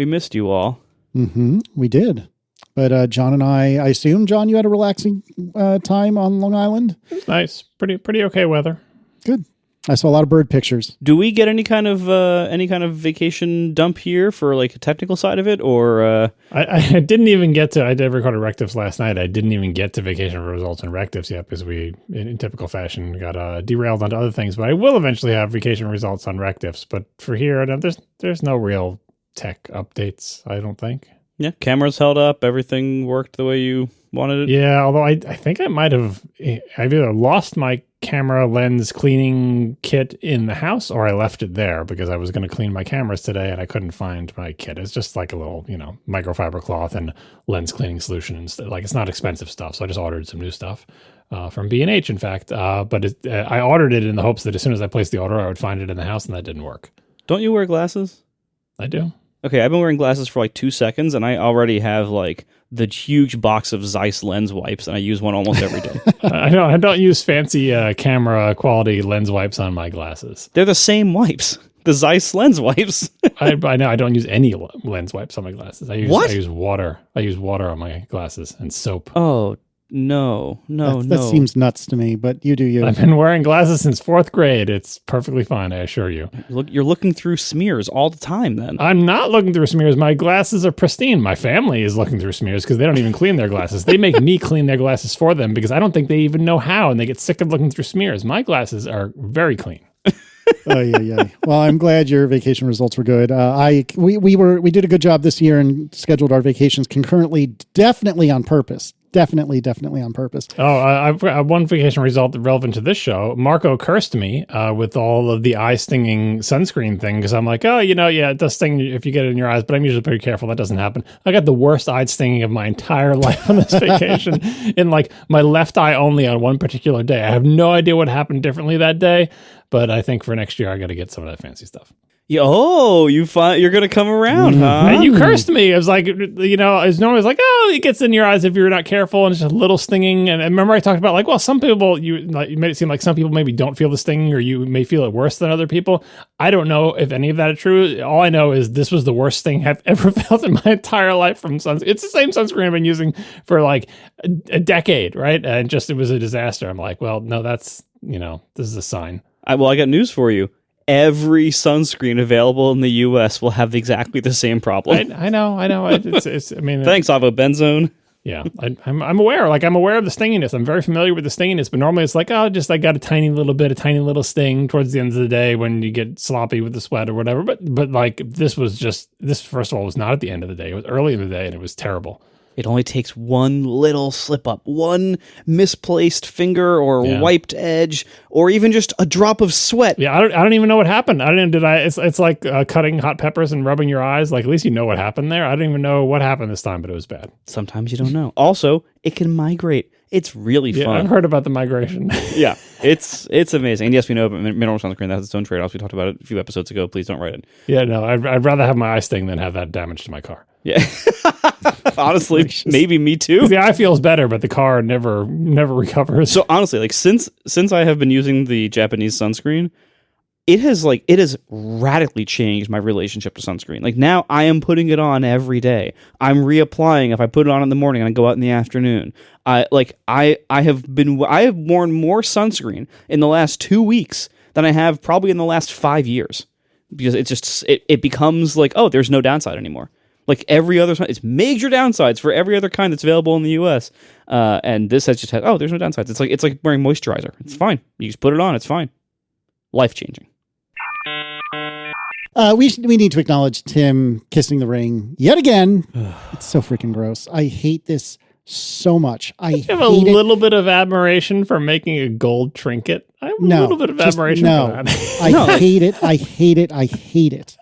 We missed you all. We did. But John and I assume, John, you had a relaxing time on Long Island? It was nice. Pretty okay weather. Good. I saw a lot of bird pictures. Do we get any kind of vacation dump here for like a technical side of it, or? I didn't even get to. I did record a Rectives last night. I didn't even get to vacation results and Rectives yet because we, in typical fashion, got derailed onto other things. But I will eventually have vacation results on Rectives. But for here, there's no real tech updates. I don't think. Yeah, cameras held up. Everything worked the way you wanted it. Yeah, although I think I might have. I've either lost my camera lens cleaning kit in the house or I left it there because I was going to clean my cameras today and I couldn't find my kit. It's just like a little, microfiber cloth and lens cleaning solution. And like, it's not expensive stuff. So I just ordered some new stuff from B&H, in fact. But I ordered it in the hopes that as soon as I placed the order, I would find it in the house, and that didn't work. Don't you wear glasses? I do. Okay, I've been wearing glasses for like 2 seconds, and I already have like the huge box of Zeiss lens wipes, and I use one almost every day. I don't use fancy camera quality lens wipes on my glasses. They're the same wipes. The Zeiss lens wipes. I know I don't use any lens wipes on my glasses. I use water. I use water on my glasses and soap. Oh, no. That seems nuts to me, but you do you. I've been wearing glasses since 4th grade. It's perfectly fine, I assure you. You're looking through smears all the time then. I'm not looking through smears. My glasses are pristine. My family is looking through smears because they don't even clean their glasses. They make me clean their glasses for them because I don't think they even know how, and they get sick of looking through smears. My glasses are very clean. Yeah. Well, I'm glad your vacation results were good. We did a good job this year and scheduled our vacations concurrently, definitely on purpose. Definitely on purpose. I've got one vacation result relevant to this show. Marco cursed me with all of the eye stinging sunscreen thing because I'm like, it does sting if you get it in your eyes, but I'm usually pretty careful. That doesn't happen. I got the worst eye stinging of my entire life on this vacation in like my left eye only on one particular day. I have no idea what happened differently that day, but I think for next year I got to get some of that fancy stuff. You're going to come around, huh? And you cursed me. It was like, it's normally like, it gets in your eyes if you're not careful, and it's just a little stinging. And remember I talked about like, well, some people, you made it seem like some people maybe don't feel the stinging, or you may feel it worse than other people. I don't know if any of that is true. All I know is this was the worst thing I've ever felt in my entire life from sunscreen. It's the same sunscreen I've been using for like a decade, right? And just, it was a disaster. I'm like, well, no, that's, this is a sign. I got news for you. Every sunscreen available in the U.S. will have exactly the same problem. I know. Thanks, avobenzone. Yeah, I'm aware. Like, I'm aware of the stinginess. I'm very familiar with the stinginess, but normally it's like, I got a tiny little sting towards the end of the day when you get sloppy with the sweat or whatever. But like, this first of all was not at the end of the day. It was early in the day, and it was terrible. It only takes one little slip up, one misplaced finger or wiped edge, or even just a drop of sweat. Yeah, I don't even know what happened. It's like cutting hot peppers and rubbing your eyes. Like, at least you know what happened there. I don't even know what happened this time, but it was bad. Sometimes you don't know. Also, it can migrate. It's really fun. I've heard about the migration. Yeah, it's amazing. And yes, we know about mineral sunscreen. That has its own trade-offs. We talked about it a few episodes ago. Please don't write it. Yeah, no, I'd rather have my eye sting than have that damage to my car. Yeah. Honestly, maybe me too. The eye feels better, but the car never recovers. So honestly, like since I have been using the Japanese sunscreen, it has radically changed my relationship to sunscreen. Like, now I am putting it on every day. I'm reapplying if I put it on in the morning and I go out in the afternoon. I have worn more sunscreen in the last 2 weeks than I have probably in the last 5 years, because it becomes like, oh, there's no downside anymore. Like every other, it's major downsides for every other kind that's available in the U.S. And this has just had, oh, there's no downsides. It's like wearing moisturizer. It's fine. You just put it on. It's fine. Life changing. We need to acknowledge Tim kissing the ring yet again. It's so freaking gross. I hate this so much. I have a little bit of admiration for making a gold trinket. I have a little bit of admiration for that. I hate it. I hate it. I hate it.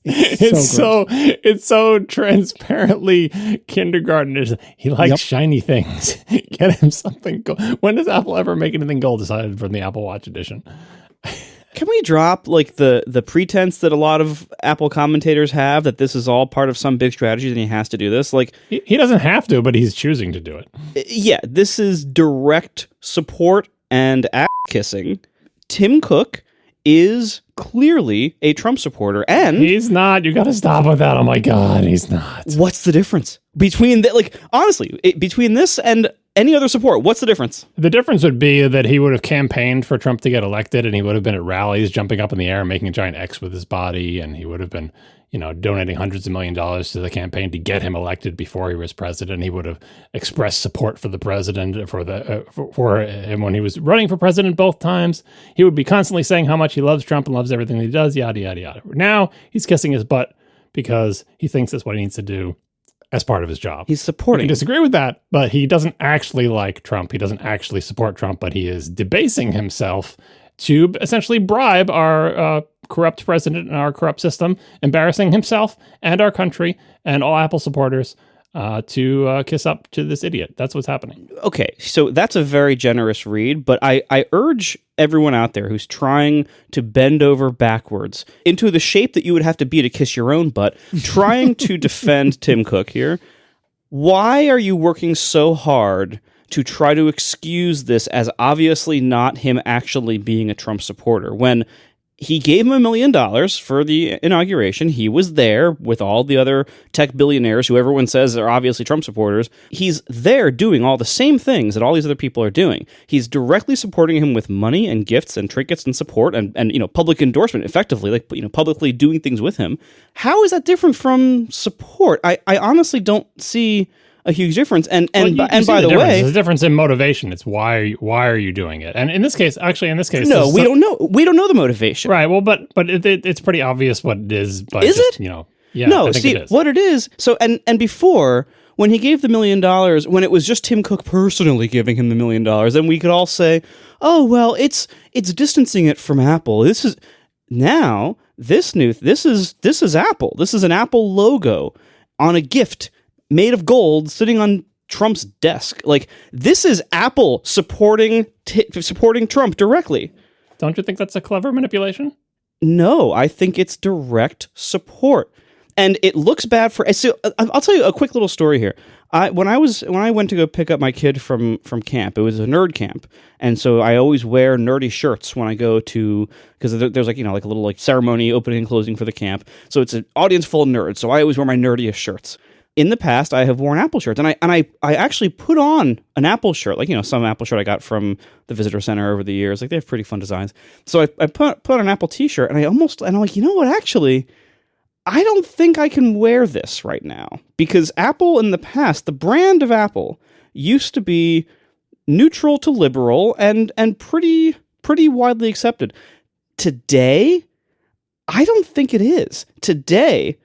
It's so transparently kindergartenish. He likes shiny things. Get him something gold. When does Apple ever make anything gold aside from the Apple Watch edition? Can we drop like the pretense that a lot of Apple commentators have that this is all part of some big strategy and he has to do this? Like, he doesn't have to, but he's choosing to do it. Yeah, this is direct support and ass kissing. Tim Cook is clearly a Trump supporter. And he's not. You got to stop with that. Oh my God, he's not. What's the difference between honestly, between this and any other support? What's the difference? The difference would be that he would have campaigned for Trump to get elected, and he would have been at rallies jumping up in the air and making a giant X with his body, and he would have been, donating hundreds of $millions to the campaign to get him elected before he was president. He would have expressed support for the president, for him when he was running for president both times. He would be constantly saying how much he loves Trump and loves everything that he does, yada, yada, yada. Now he's kissing his butt because he thinks that's what he needs to do as part of his job. He's supporting. I disagree with that, but he doesn't actually like Trump. He doesn't actually support Trump, but he is debasing himself to essentially bribe our corrupt president and our corrupt system, embarrassing himself and our country and all Apple supporters to kiss up to this idiot. That's what's happening. Okay, so that's a very generous read, but I urge everyone out there who's trying to bend over backwards into the shape that you would have to be to kiss your own butt, trying to defend Tim Cook here. Why are you working so hard to try to excuse this as obviously not him actually being a Trump supporter when he gave him $1 million for the inauguration? He was there with all the other tech billionaires who everyone says are obviously Trump supporters. He's there doing all the same things that all these other people are doing. He's directly supporting him with money and gifts and trinkets and support and public endorsement, effectively, publicly doing things with him. How is that different from support? I honestly don't see a huge difference. And by the way, there's a difference in motivation. It's why are you doing it? And in this case, no, we don't know. We don't know the motivation, right? Well, but it's pretty obvious what it is. But is it? Yeah. No, see what it is. So and before, when he gave the $1 million, when it was just Tim Cook personally giving him the $1 million, then we could all say, oh well, it's distancing it from Apple. This is Apple. This is an Apple logo on a gift made of gold sitting on Trump's desk. This is Apple supporting Trump directly. Don't you think that's a clever manipulation? No, I think it's direct support. And it looks bad for... So I'll tell you a quick little story here. When I went to go pick up my kid from camp, it was a nerd camp. And so I always wear nerdy shirts when I go to... Because there's a little ceremony opening and closing for the camp. So it's an audience full of nerds. So I always wear my nerdiest shirts. In the past, I have worn Apple shirts, and I actually put on an Apple shirt, some Apple shirt I got from the visitor center over the years. They have pretty fun designs. So I put on an Apple t-shirt, and I'm like, you know what, actually, I don't think I can wear this right now. Because Apple in the past, the brand of Apple, used to be neutral to liberal and pretty widely accepted. Today, I don't think it is. Today,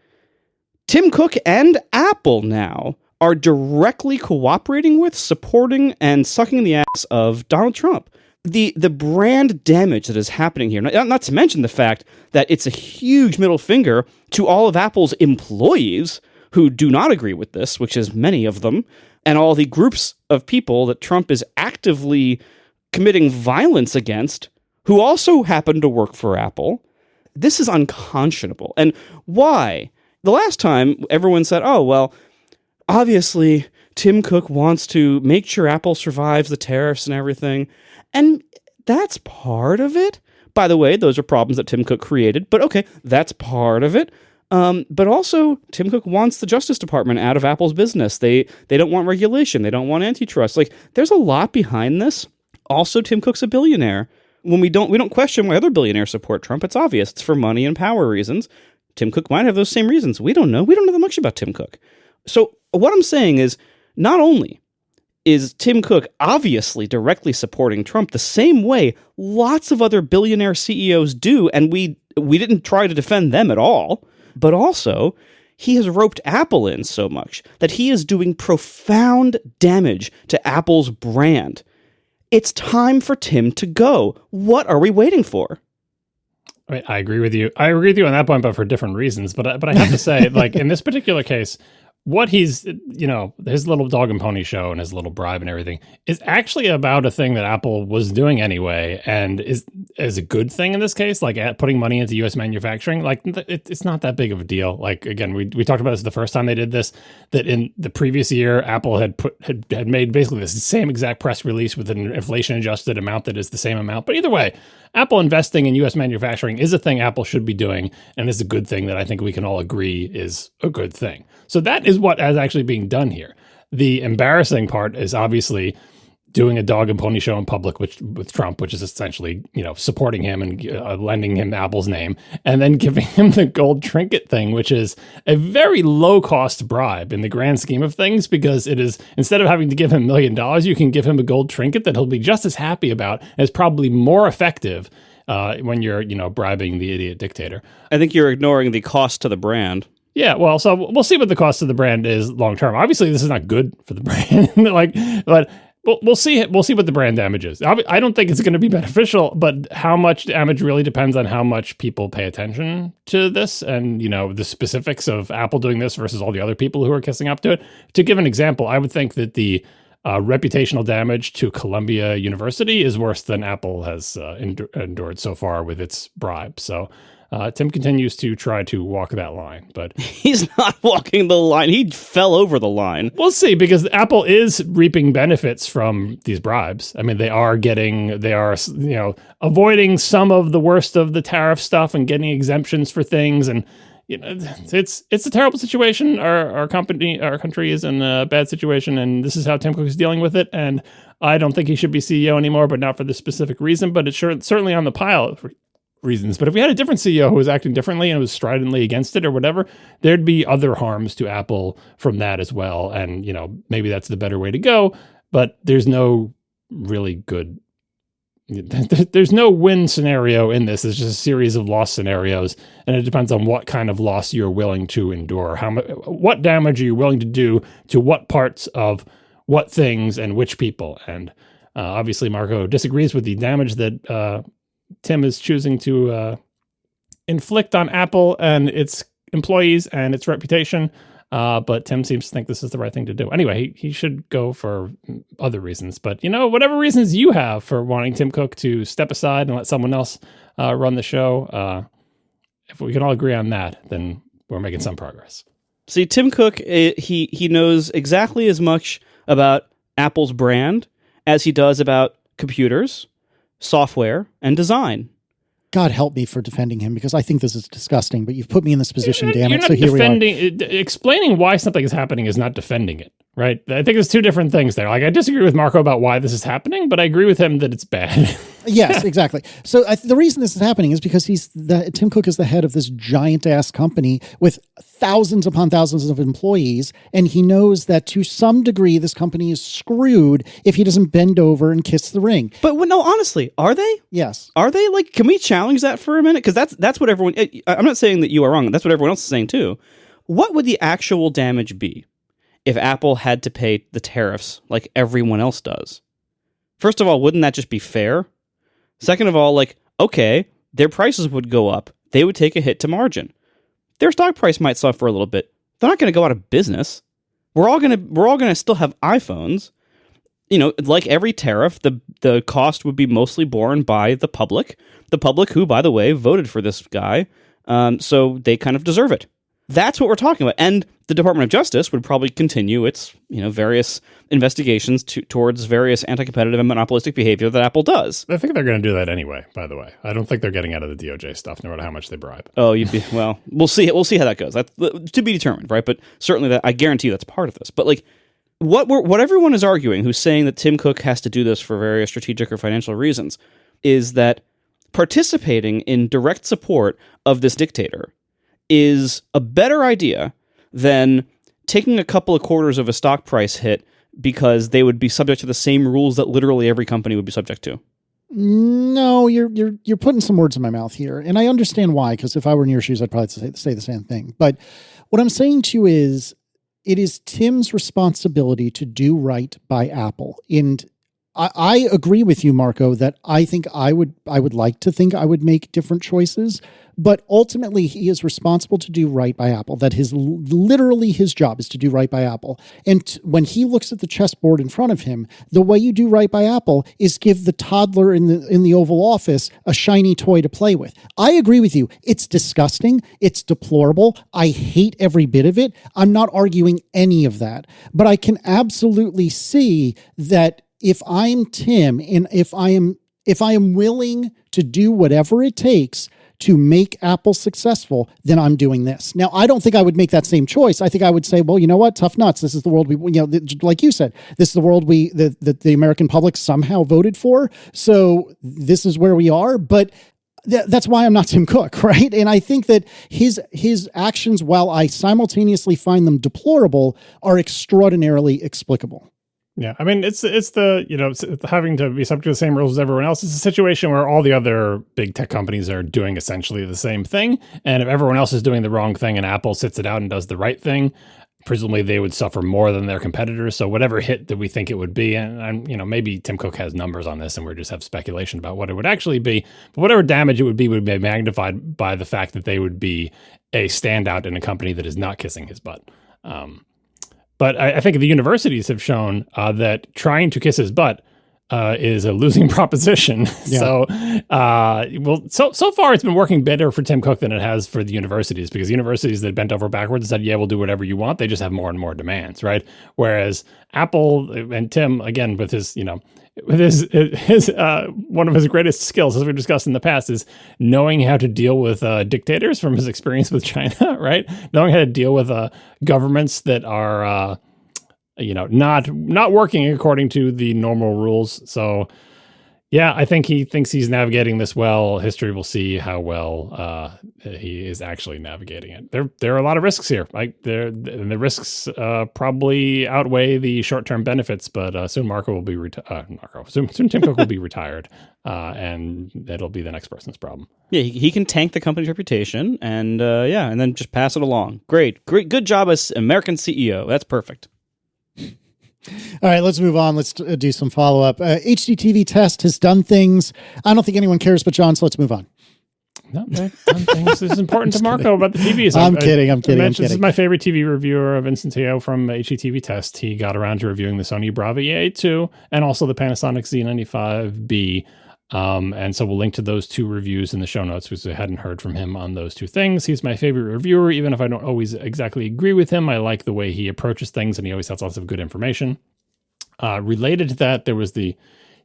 Tim Cook and Apple now are directly cooperating with, supporting, and sucking the ass of Donald Trump. The brand damage that is happening here, not to mention the fact that it's a huge middle finger to all of Apple's employees who do not agree with this, which is many of them, and all the groups of people that Trump is actively committing violence against, who also happen to work for Apple. This is unconscionable. And why? The last time, everyone said, oh, well, obviously, Tim Cook wants to make sure Apple survives the tariffs and everything. And that's part of it. By the way, those are problems that Tim Cook created. But okay, that's part of it. But also, Tim Cook wants the Justice Department out of Apple's business. They don't want regulation. They don't want antitrust. There's a lot behind this. Also, Tim Cook's a billionaire. When we don't question why other billionaires support Trump, it's obvious. It's for money and power reasons. Tim Cook might have those same reasons. We don't know. We don't know that much about Tim Cook. So what I'm saying is, not only is Tim Cook obviously directly supporting Trump the same way lots of other billionaire CEOs do, and we didn't try to defend them at all, but also he has roped Apple in so much that he is doing profound damage to Apple's brand. It's time for Tim to go. What are we waiting for? I agree with you. I agree with you on that point, but for different reasons. But I have to say, in this particular case, what he's, his little dog and pony show and his little bribe and everything is actually about a thing that Apple was doing anyway, and is a good thing in this case, putting money into U.S. manufacturing. It's not that big of a deal. Again, we talked about this the first time they did this, that in the previous year, Apple had made basically the same exact press release with an inflation adjusted amount that is the same amount. But either way, Apple investing in U.S. manufacturing is a thing Apple should be doing, and is a good thing that I think we can all agree is a good thing. So that is what is actually being done here. The embarrassing part is obviously doing a dog and pony show in public with Trump, which is essentially, supporting him and lending him Apple's name, and then giving him the gold trinket thing, which is a very low cost bribe in the grand scheme of things, because it is, instead of having to give him $1 million, you can give him a gold trinket that he'll be just as happy about, and is probably more effective when you're, bribing the idiot dictator. I think you're ignoring the cost to the brand. Yeah, well, so we'll see what the cost of the brand is long term. Obviously, this is not good for the brand, but we'll see. We'll see what the brand damage is. I don't think it's going to be beneficial, but how much damage really depends on how much people pay attention to this, and the specifics of Apple doing this versus all the other people who are kissing up to it. To give an example, I would think that the reputational damage to Columbia University is worse than Apple has endured so far with its bribe. So. Tim continues to try to walk that line, but he's not walking the line. He fell over the line. We'll see, because Apple is reaping benefits from these bribes. I mean, they are avoiding some of the worst of the tariff stuff and getting exemptions for things. And it's a terrible situation. Our country is in a bad situation, and this is how Tim Cook is dealing with it. And I don't think he should be CEO anymore, but not for this specific reason. But it's certainly on the pile for reasons. But if we had a different CEO who was acting differently and was stridently against it or whatever, there'd be other harms to Apple from that as well. And, maybe that's the better way to go, but there's no really good, there's no win scenario in this. It's just a series of loss scenarios. And it depends on what kind of loss you're willing to endure. What damage are you willing to do to what parts of what things and which people? And obviously Marco disagrees with the damage that, Tim is choosing to inflict on Apple and its employees and its reputation, but Tim seems to think this is the right thing to do. Anyway, he should go for other reasons, but whatever reasons you have for wanting Tim Cook to step aside and let someone else run the show, if we can all agree on that, then we're making some progress. See, Tim Cook, he knows exactly as much about Apple's brand as he does about computers, software, and design. God help me for defending him, because I think this is disgusting, but you've put me in this position, damn it. So here we are. Explaining why something is happening is not defending it, right? I think there's two different things there. Like, I disagree with Marco about why this is happening, but I agree with him that it's bad. Yes, exactly. So the reason this is happening is because Tim Cook is the head of this giant-ass company with thousands upon thousands of employees, and he knows that to some degree this company is screwed if he doesn't bend over and kiss the ring. But no, honestly, are they? Yes. Are they? Like, can we challenge that for a minute? Because that's what everyone... I'm not saying that you are wrong. That's what everyone else is saying too. What would the actual damage be if Apple had to pay the tariffs like everyone else does? First of all, wouldn't that just be fair? Second of all, okay, their prices would go up. They would take a hit to margin. Their stock price might suffer a little bit. They're not going to go out of business. We're all going to still have iPhones. Like every tariff, the cost would be mostly borne by the public who, by the way, voted for this guy. So they kind of deserve it. That's what we're talking about. And the Department of Justice would probably continue its, various investigations towards various anti-competitive and monopolistic behavior that Apple does. I think they're going to do that anyway, by the way. I don't think they're getting out of the DOJ stuff, no matter how much they bribe. Oh, we'll see. We'll see how that goes. That's to be determined, right? But certainly I guarantee that's part of this. But what everyone is arguing who's saying that Tim Cook has to do this for various strategic or financial reasons is that participating in direct support of this dictator is a better idea than taking a couple of quarters of a stock price hit because they would be subject to the same rules that literally every company would be subject to. No, you're putting some words in my mouth here, and I understand why, because if I were in your shoes, I'd probably say the same thing. But what I'm saying to you is, it is Tim's responsibility to do right by Apple. And I agree with you, Marco, that I think I would like to think I would make different choices, but ultimately he is responsible to do right by Apple. That literally his job is to do right by Apple. And when he looks at the chessboard in front of him, the way you do right by Apple is give the toddler in the Oval Office a shiny toy to play with. I agree with you. It's disgusting. It's deplorable. I hate every bit of it. I'm not arguing any of that, but I can absolutely see that if I'm Tim and if I am If I am willing to do whatever it takes to make Apple successful, then I'm doing this. Now, I don't think I would make that same choice. I think I would say, well, you know what? Tough nuts. This is the world like you said, this is the world the American public somehow voted for. So this is where we are. But that's why I'm not Tim Cook, right? And I think that his actions, while I simultaneously find them deplorable, are extraordinarily explicable. Yeah, I mean, it's having to be subject to the same rules as everyone else. It's a situation where all the other big tech companies are doing essentially the same thing. And if everyone else is doing the wrong thing and Apple sits it out and does the right thing, presumably they would suffer more than their competitors. So whatever hit that we think it would be, and maybe Tim Cook has numbers on this and we just have speculation about what it would actually be, but whatever damage it would be magnified by the fact that they would be a standout in a company that is not kissing his butt. But I think the universities have shown that trying to kiss his butt is a losing proposition. Yeah. So far it's been working better for Tim Cook than it has for the universities, because universities that bent over backwards said, yeah, we'll do whatever you want. They just have more and more demands, right? Whereas Apple and Tim, again, with his one of his greatest skills, as we've discussed in the past, is knowing how to deal with dictators from his experience with China, right? Knowing how to deal with governments that are, not working according to the normal rules. So, yeah, I think he thinks he's navigating this well. History will see how well he is actually navigating it. There are a lot of risks here. The risks probably outweigh the short-term benefits, but soon Marco will be soon Tim Cook will be retired, and that'll be the next person's problem. Yeah, he can tank the company's reputation, and and then just pass it along. Great, good job as American CEO. That's perfect. All right, let's move on. Let's do some follow-up. HDTV test has done things. I don't think anyone cares but John, so let's move on. No, done things. This is important to Marco about the TVs. I'm kidding. This is my favorite TV reviewer, Vincent Tahoe from HDTV Test. He got around to reviewing the Sony Bravia 2 and also the Panasonic Z95B. And so we'll link to those two reviews in the show notes, because I hadn't heard from him on those two things. He's my favorite reviewer, even if I don't always exactly agree with him. I like the way he approaches things, and he always has lots of good information. Related to that, there was the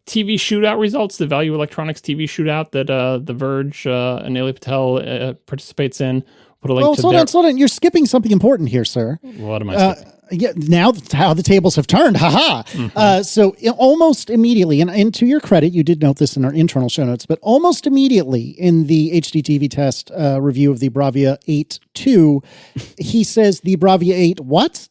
TV shootout results, the Value Electronics TV shootout that The Verge and Neely Patel participates in. Put a link to slow down. You're skipping something important here, sir. What am I skipping? Yeah, now how the tables have turned. Haha. Mm-hmm. So almost immediately, and to your credit, you did note this in our internal show notes, but almost immediately in the HDTV test review of the Bravia 8 2, he says the Bravia 8 what?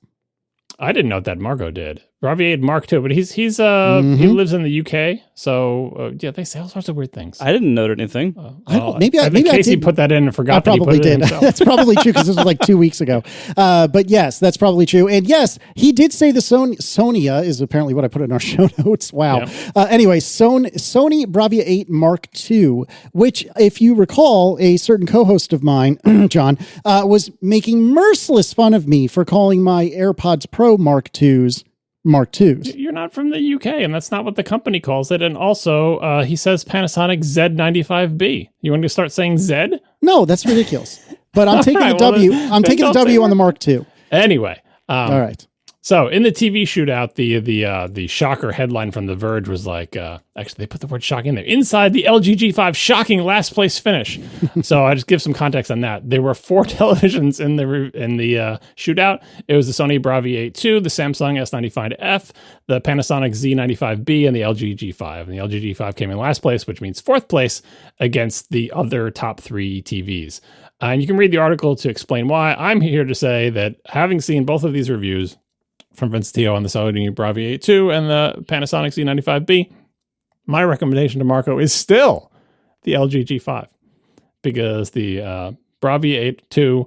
I didn't know that. Marco did. Bravia 8 Mark II, but he lives in the UK, so they say all sorts of weird things. I didn't note anything. Maybe Casey put that in and forgot. I probably did. That's probably true, because this was like 2 weeks ago. But yes, that's probably true. And yes, he did say the Sonia is apparently what I put in our show notes. Wow. Yeah. Anyway, Sony Bravia 8 Mark II, which, if you recall, a certain co-host of mine, John, was making merciless fun of me for calling my AirPods Pro Mark IIs. You're not from the UK, and that's not what the company calls it. And also, he says Panasonic Z95B. You want to start saying Z? No, that's ridiculous. But I'm taking the W. I'm taking the W on the Mark II. Anyway. All right. So in the TV shootout, the shocker headline from The Verge was like, actually they put the word shock in there. Inside the LG G5, shocking last place finish. So I just give some context on that. There were 4 televisions in the shootout. It was the Sony Bravia 8 II, the Samsung S95F, the Panasonic Z95B, and the LG G5. And the LG G5 came in last place, which means 4th place against the other top 3 TVs. And you can read the article to explain why. I'm here to say that having seen both of these reviews, from Vince Teo on the Sony Bravia 8 II and the Panasonic Z95B, my recommendation to Marco is still the LG G5, because the Bravia 8 II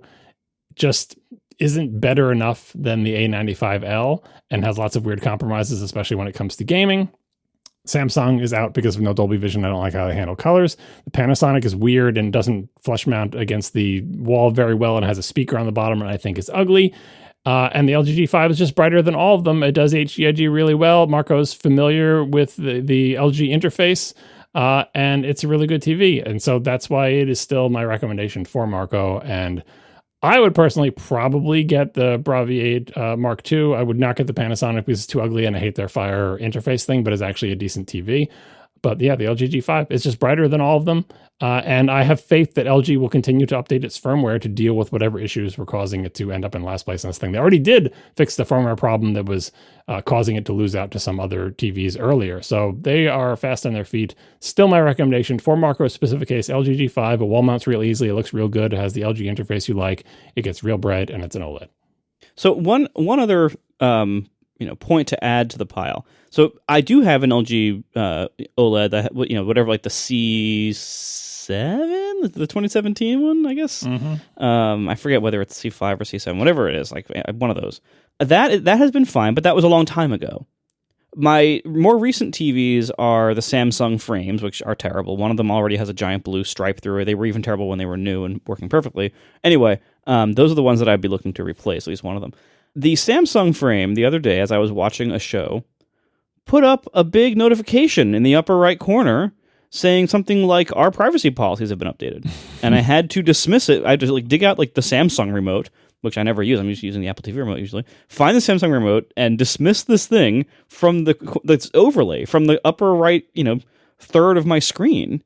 just isn't better enough than the A95L and has lots of weird compromises, especially when it comes to gaming. Samsung is out because of no Dolby Vision. I don't like how they handle colors. The Panasonic is weird and doesn't flush mount against the wall very well, and has a speaker on the bottom, and I think is ugly. And the LG G5 is just brighter than all of them. It does HDIG really well. Marco's familiar with the LG interface, and it's a really good TV. And so that's why it is still my recommendation for Marco. And I would personally probably get the Bravia 8 Mark II. I would not get the Panasonic because it's too ugly and I hate their Fire interface thing, but it's actually a decent TV. But yeah, the LG G5 is just brighter than all of them. And I have faith that LG will continue to update its firmware to deal with whatever issues were causing it to end up in last place on this thing. They already did fix the firmware problem that was causing it to lose out to some other TVs earlier. So they are fast on their feet. Still my recommendation for Marco's specific case, LG G5. It wall mounts real easily. It looks real good. It has the LG interface you like. It gets real bright, and it's an OLED. So one other point to add to the pile. So I do have an LG OLED that whatever, like the C7, the 2017 one, I guess. Mm-hmm. I forget whether it's C5 or C7, whatever it is, like one of those. That has been fine, but that was a long time ago. My more recent TVs are the Samsung frames, which are terrible. One of them already has a giant blue stripe through it. They were even terrible when they were new and working perfectly. Anyway, those are the ones that I'd be looking to replace, at least one of them. The Samsung frame, the other day, as I was watching a show, put up a big notification in the upper right corner saying something like, our privacy policies have been updated. And I had to dismiss it. I had to dig out the Samsung remote, which I never use. I'm just using the Apple TV remote usually. Find the Samsung remote and dismiss this thing from this overlay from the upper right, third of my screen.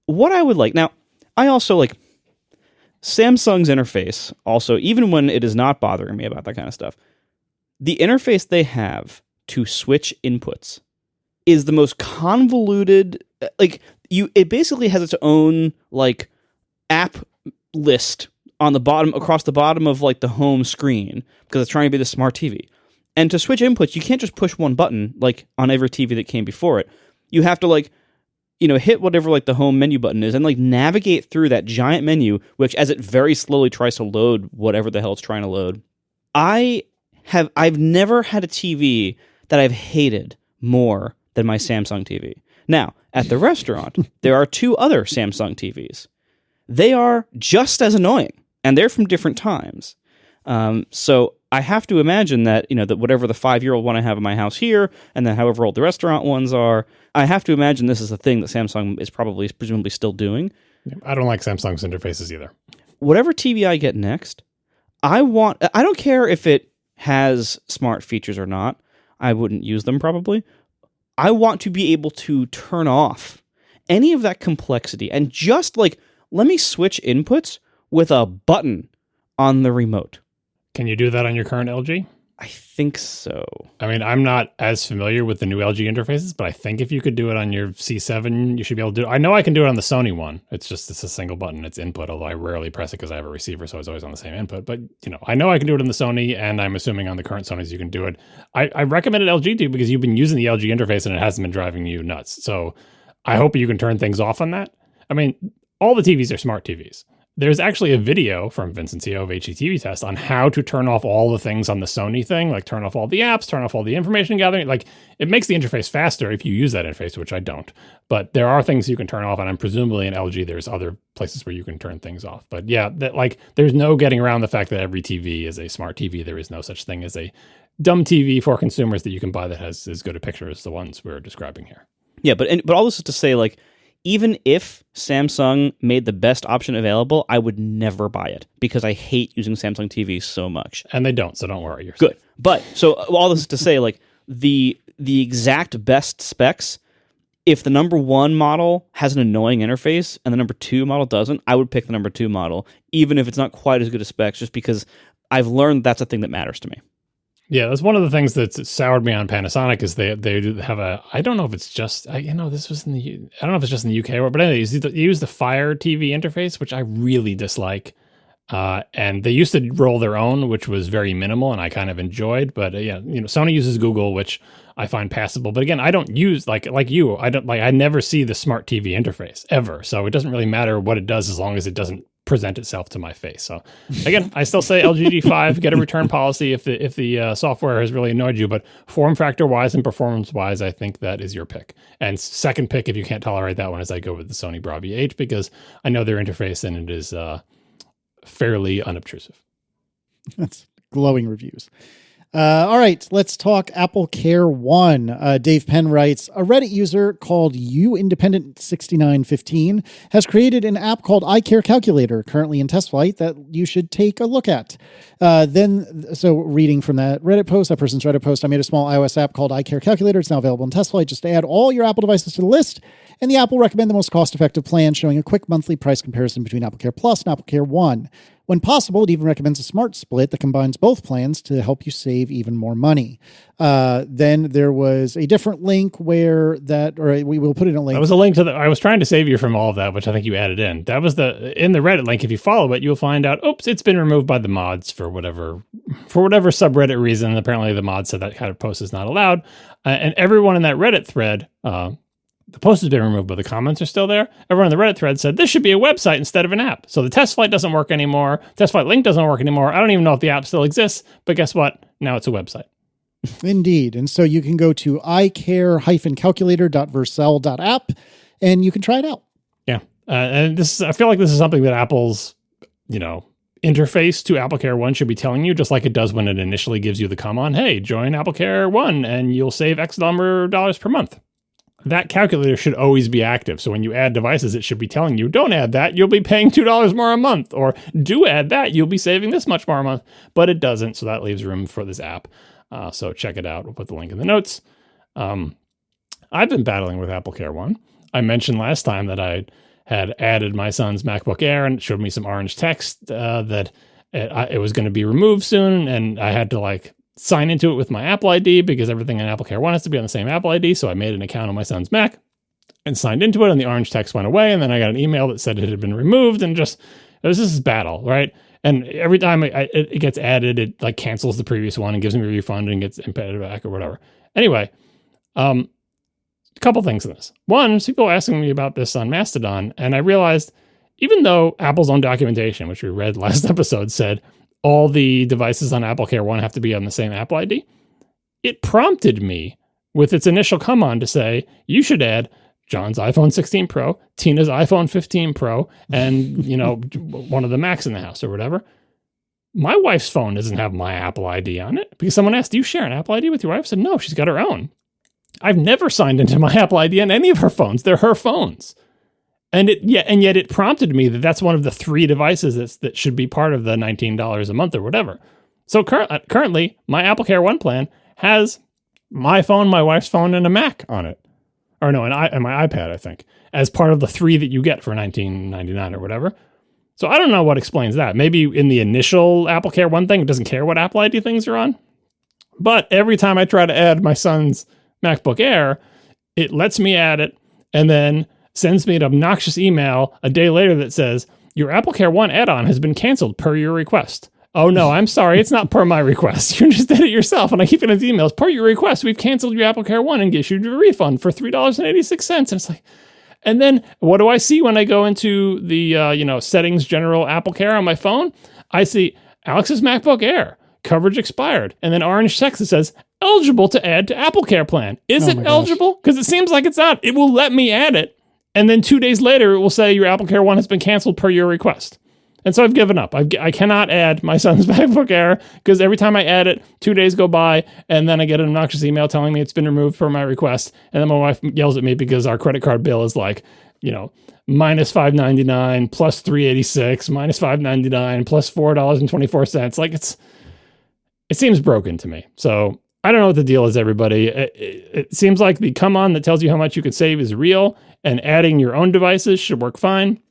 What I would like now, I also Samsung's interface. Also, even when it is not bothering me about that kind of stuff, the interface they have to switch inputs is the most convoluted. It basically has its own app list on the bottom, across the bottom of the home screen, because it's trying to be the smart TV. And to switch inputs, you can't just push one button on every TV that came before it. You have to hit whatever the home menu button is and navigate through that giant menu, which as it very slowly tries to load whatever the hell it's trying to load. I've never had a TV that I've hated more than my Samsung TV. Now, at the restaurant, there are two other Samsung TVs. They are just as annoying, and they're from different times. So I have to imagine that, that whatever the 5-year-old one I have in my house here, and then however old the restaurant ones are, I have to imagine this is a thing that Samsung is presumably still doing. I don't like Samsung's interfaces either. Whatever TV I get next, I don't care if it has smart features or not. I wouldn't use them probably. I want to be able to turn off any of that complexity and just let me switch inputs with a button on the remote. Can you do that on your current LG? I think so. I mean, I'm not as familiar with the new LG interfaces, but I think if you could do it on your C7, you should be able to do it. I know I can do it on the Sony one. It's a single button. It's input, although I rarely press it because I have a receiver, so it's always on the same input. But, I know I can do it on the Sony, and I'm assuming on the current Sonys you can do it. I recommended LG to you because you've been using the LG interface and it hasn't been driving you nuts. So I hope you can turn things off on that. I mean, all the TVs are smart TVs. There's actually a video from Vincent CEO of HDTV Test on how to turn off all the things on the Sony thing, turn off all the apps, turn off all the information gathering. It makes the interface faster if you use that interface, which I don't. But there are things you can turn off, and I'm presumably in LG there's other places where you can turn things off. But yeah, there's no getting around the fact that every TV is a smart TV. There is no such thing as a dumb TV for consumers that you can buy that has as good a picture as the ones we're describing here. Yeah, but all this is to say, even if Samsung made the best option available, I would never buy it because I hate using Samsung TVs so much. And they don't, so don't worry. You're good. But so all this is to say, the exact best specs, if the number 1 model has an annoying interface and the number 2 model doesn't, I would pick the number 2 model, even if it's not quite as good as specs, just because I've learned that's a thing that matters to me. Yeah, that's one of the things that's soured me on Panasonic is they have a, I don't know if it's just, this was I don't know if it's just in the UK, but anyways, you use the Fire TV interface, which I really dislike. And they used to roll their own, which was very minimal and I kind of enjoyed, but Sony uses Google, which I find passable. But again, I don't use I never see the smart TV interface ever. So it doesn't really matter what it does as long as it doesn't present itself to my face. So again, I still say LG G5, get a return policy if the software has really annoyed you, but form factor wise and performance wise, I think that is your pick. And second pick, if you can't tolerate that one, is I go with the Sony Bravia 8 because I know their interface and it is fairly unobtrusive. That's glowing reviews. All right, let's talk AppleCare One. Dave Penn writes, a Reddit user called UIndependent6915 has created an app called iCare Calculator, currently in test flight, that you should take a look at. So reading from that Reddit post, that person's Reddit post, I made a small iOS app called iCare Calculator. It's now available in test flight. Just add all your Apple devices to the list, and the app will recommend the most cost-effective plan, showing a quick monthly price comparison between AppleCare Plus and AppleCare One. When possible, it even recommends a smart split that combines both plans to help you save even more money. Then there was a different link we will put in a link. That was a link to I was trying to save you from all of that, which I think you added in. That was in the Reddit link. If you follow it, you'll find out, oops, it's been removed by the mods for whatever subreddit reason. Apparently the mod said that kind of post is not allowed. And everyone in that Reddit thread, the post has been removed, but the comments are still there. Everyone in the Reddit thread said, this should be a website instead of an app. So the test flight doesn't work anymore. Test flight link doesn't work anymore. I don't even know if the app still exists, but guess what? Now it's a website. Indeed. And so you can go to icare-calculator.vercel.app and you can try it out. Yeah. And I feel like this is something that Apple's, interface to AppleCare One should be telling you, just like it does when it initially gives you the command, hey, join AppleCare One and you'll save X number of dollars per month. That calculator should always be active. So when you add devices, it should be telling you, don't add that, you'll be paying $2 more a month. Or do add that, you'll be saving this much more a month. But it doesn't, so that leaves room for this app. So check it out. We'll put the link in the notes. I've been battling with AppleCare One. I mentioned last time that I had added my son's MacBook Air and it showed me some orange text that it was going to be removed soon. And I had to sign into it with my Apple ID because everything in AppleCare One has to be on the same Apple ID. So I made an account on my son's Mac and signed into it, and the orange text went away. And then I got an email that said it had been removed, and it was this battle, right? And every time it gets added, it cancels the previous one and gives me a refund and gets embedded back or whatever. Anyway, a couple things in this. One, people were asking me about this on Mastodon, and I realized even though Apple's own documentation, which we read last episode, said all the devices on AppleCare One have to be on the same Apple ID, it prompted me with its initial command to say, you should add John's iPhone 16 Pro, Tina's iPhone 15 Pro, and, one of the Macs in the house or whatever. My wife's phone doesn't have my Apple ID on it because someone asked, do you share an Apple ID with your wife? I said, no, she's got her own. I've never signed into my Apple ID on any of her phones. They're her phones. And yet it prompted me that that's one of the 3 devices that should be part of the $19 a month or whatever. So currently, my AppleCare One plan has my phone, my wife's phone, and a Mac on it. Or no, and my iPad, I think, as part of the 3 that you get for $19.99 or whatever. So I don't know what explains that. Maybe in the initial AppleCare One thing, it doesn't care what Apple ID things are on. But every time I try to add my son's MacBook Air, it lets me add it and then sends me an obnoxious email a day later that says, your AppleCare One add-on has been canceled per your request. Oh no, I'm sorry, it's not per my request. You just did it yourself. And I keep getting these emails, per your request, we've canceled your AppleCare One and issued you a refund for $3.86. And it's and then what do I see when I go into the settings general AppleCare on my phone? I see Alex's MacBook Air, coverage expired, and then orange text that says, eligible to add to AppleCare plan. Is it eligible? Because it seems like it's not. It will let me add it. And then 2 days later, it will say your AppleCare One has been canceled per your request. And so I've given up. I cannot add my son's MacBook Air because every time I add it, 2 days go by, and then I get an obnoxious email telling me it's been removed per my request. And then my wife yells at me because our credit card bill is minus $5.99 plus $3.86 minus $5.99 plus $4.24. It seems broken to me. So I don't know what the deal is, everybody. It seems like the command that tells you how much you could save is real, and adding your own devices should work fine.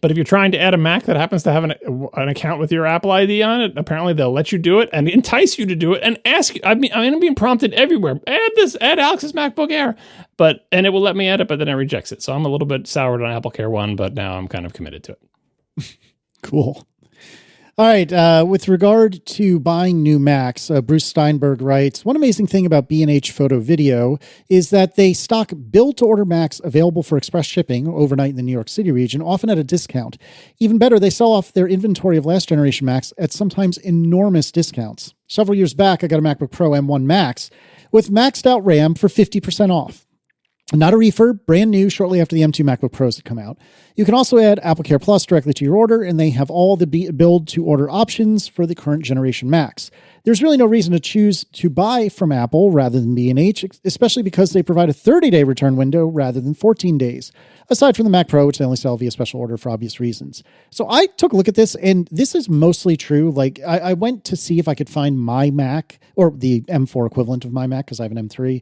But if you're trying to add a Mac that happens to have an account with your Apple ID on it, apparently they'll let you do it and entice you to do it and ask you. I'm being prompted everywhere. Add Alex's MacBook Air, and it will let me add it, but then it rejects it. So I'm a little bit soured on AppleCare One, but now I'm kind of committed to it. Cool. All right. With regard to buying new Macs, Bruce Steinberg writes, one amazing thing about B&H Photo Video is that they stock build-to-order Macs available for express shipping overnight in the New York City region, often at a discount. Even better, they sell off their inventory of last-generation Macs at sometimes enormous discounts. Several years back, I got a MacBook Pro M1 Max with maxed-out RAM for 50% off. Not a refurb, brand new, shortly after the M2 MacBook Pros had come out. You can also add AppleCare Plus directly to your order, and they have all the build-to-order options for the current generation Macs. There's really no reason to choose to buy from Apple rather than B&H, especially because they provide a 30-day return window rather than 14 days, aside from the Mac Pro, which they only sell via special order for obvious reasons. So I took a look at this, and this is mostly true. Like, I went to see if I could find my Mac, or the M4 equivalent of my Mac, because I have an M3,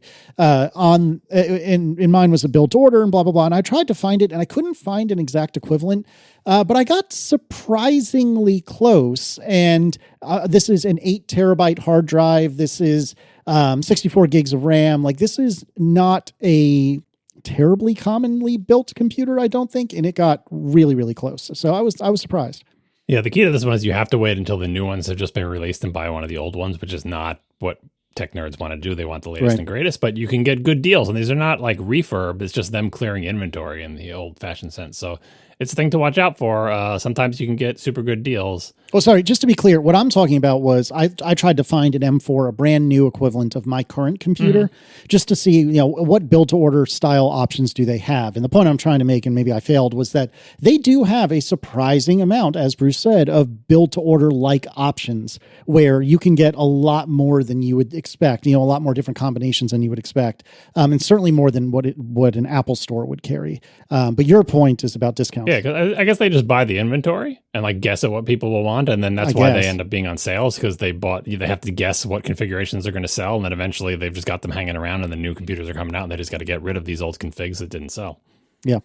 and mine was a build-to-order and blah, blah, blah, and I tried to find it, and I couldn't find an exact equivalent. But I got surprisingly close, and this is an 8 terabyte hard drive. This is 64 gigs of RAM. Like, this is not a terribly commonly built computer, I don't think, and it got really, really close. So I was surprised. Yeah, the key to this one is you have to wait until the new ones have just been released and buy one of the old ones, which is not what tech nerds want to do. They want the latest and greatest, but you can get good deals, and these are not like refurb. It's just them clearing inventory in the old-fashioned sense. So it's a thing to watch out for. Sometimes you can get super good deals. Oh, sorry. Just to be clear, what I'm talking about was I tried to find an M4, a brand new equivalent of my current computer, just to see, what build-to-order style options do they have. And the point I'm trying to make, and maybe I failed, was that they do have a surprising amount, as Bruce said, of build-to-order like options where you can get a lot more than you would expect. A lot more different combinations than you would expect, and certainly more than what an Apple store would carry. But your point is about discounts. Yeah, because I guess they just buy the inventory and like guess at what people will want, and then that's why they end up being on sales, because they have to guess what configurations they're going to sell, and then eventually they've just got them hanging around, and the new computers are coming out, and they just got to get rid of these old configs that didn't sell. Yeah.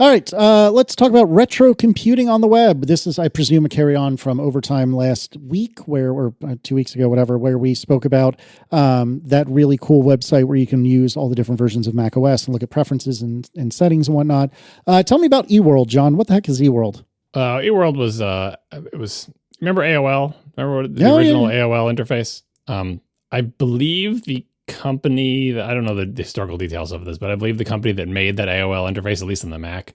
All right, let's talk about retro computing on the web. This is, I presume, a carry-on from Overtime last week, or 2 weeks ago, whatever, where we spoke about that really cool website where you can use all the different versions of Mac OS and look at preferences and settings and whatnot. Tell me about eWorld, John. What the heck is eWorld? eWorld was, remember AOL? Remember the original AOL interface? I believe the company, I don't know the historical details of this, but I believe the company that made that AOL interface, at least on the Mac,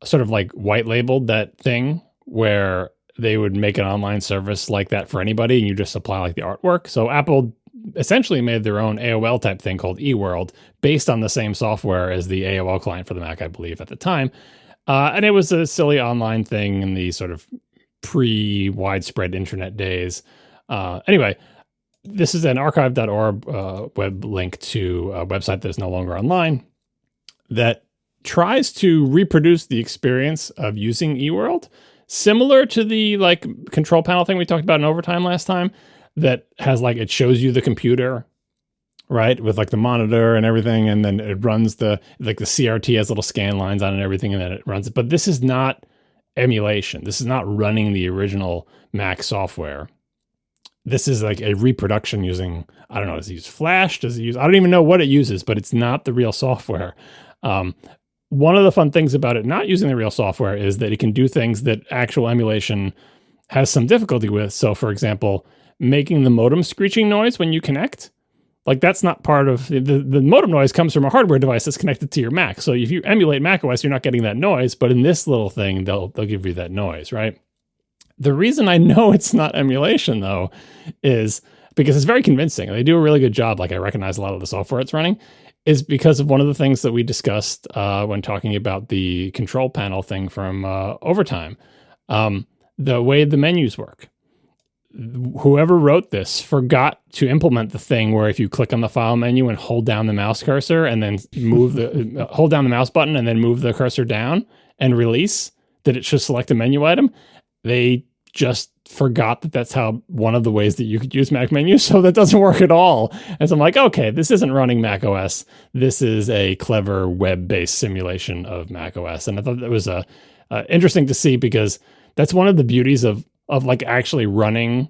sort of like white labeled that thing where they would make an online service like that for anybody, and you just supply like the artwork. So Apple essentially made their own AOL type thing called eWorld, based on the same software as the AOL client for the Mac, I believe, at the time. And it was a silly online thing in the sort of pre-widespread internet days. Anyway, this is an archive.org web link to a website that's no longer online that tries to reproduce the experience of using eWorld, similar to the like control panel thing we talked about in Overtime last time, that has like, it shows you the computer, right, with like the monitor and everything, and then it runs the CRT has little scan lines on it and everything, and then it runs it. But this is not emulation. This is not running the original Mac software. This is like a reproduction using, I don't know, does it use Flash? I don't even know what it uses, but it's not the real software. One of the fun things about it not using the real software is that it can do things that actual emulation has some difficulty with. So, for example, making the modem screeching noise when you connect, like that's not part of the modem noise comes from a hardware device that's connected to your Mac. So if you emulate macOS, you're not getting that noise, but in this little thing, they'll give you that noise, right? The reason I know it's not emulation, though, is because it's very convincing. They do a really good job. Like, I recognize a lot of the software it's running, is because of one of the things that we discussed when talking about the control panel thing from Overtime, the way the menus work. Whoever wrote this forgot to implement the thing where if you click on the file menu and hold down the mouse cursor and then move the hold down the mouse button and then move the cursor down and release, that it should select a menu item. They just forgot that that's how one of the ways that you could use Mac menus. So that doesn't work at all. And so I'm like, okay, this isn't running Mac OS. This is a clever web-based simulation of Mac OS. And I thought that was interesting to see, because that's one of the beauties of like actually running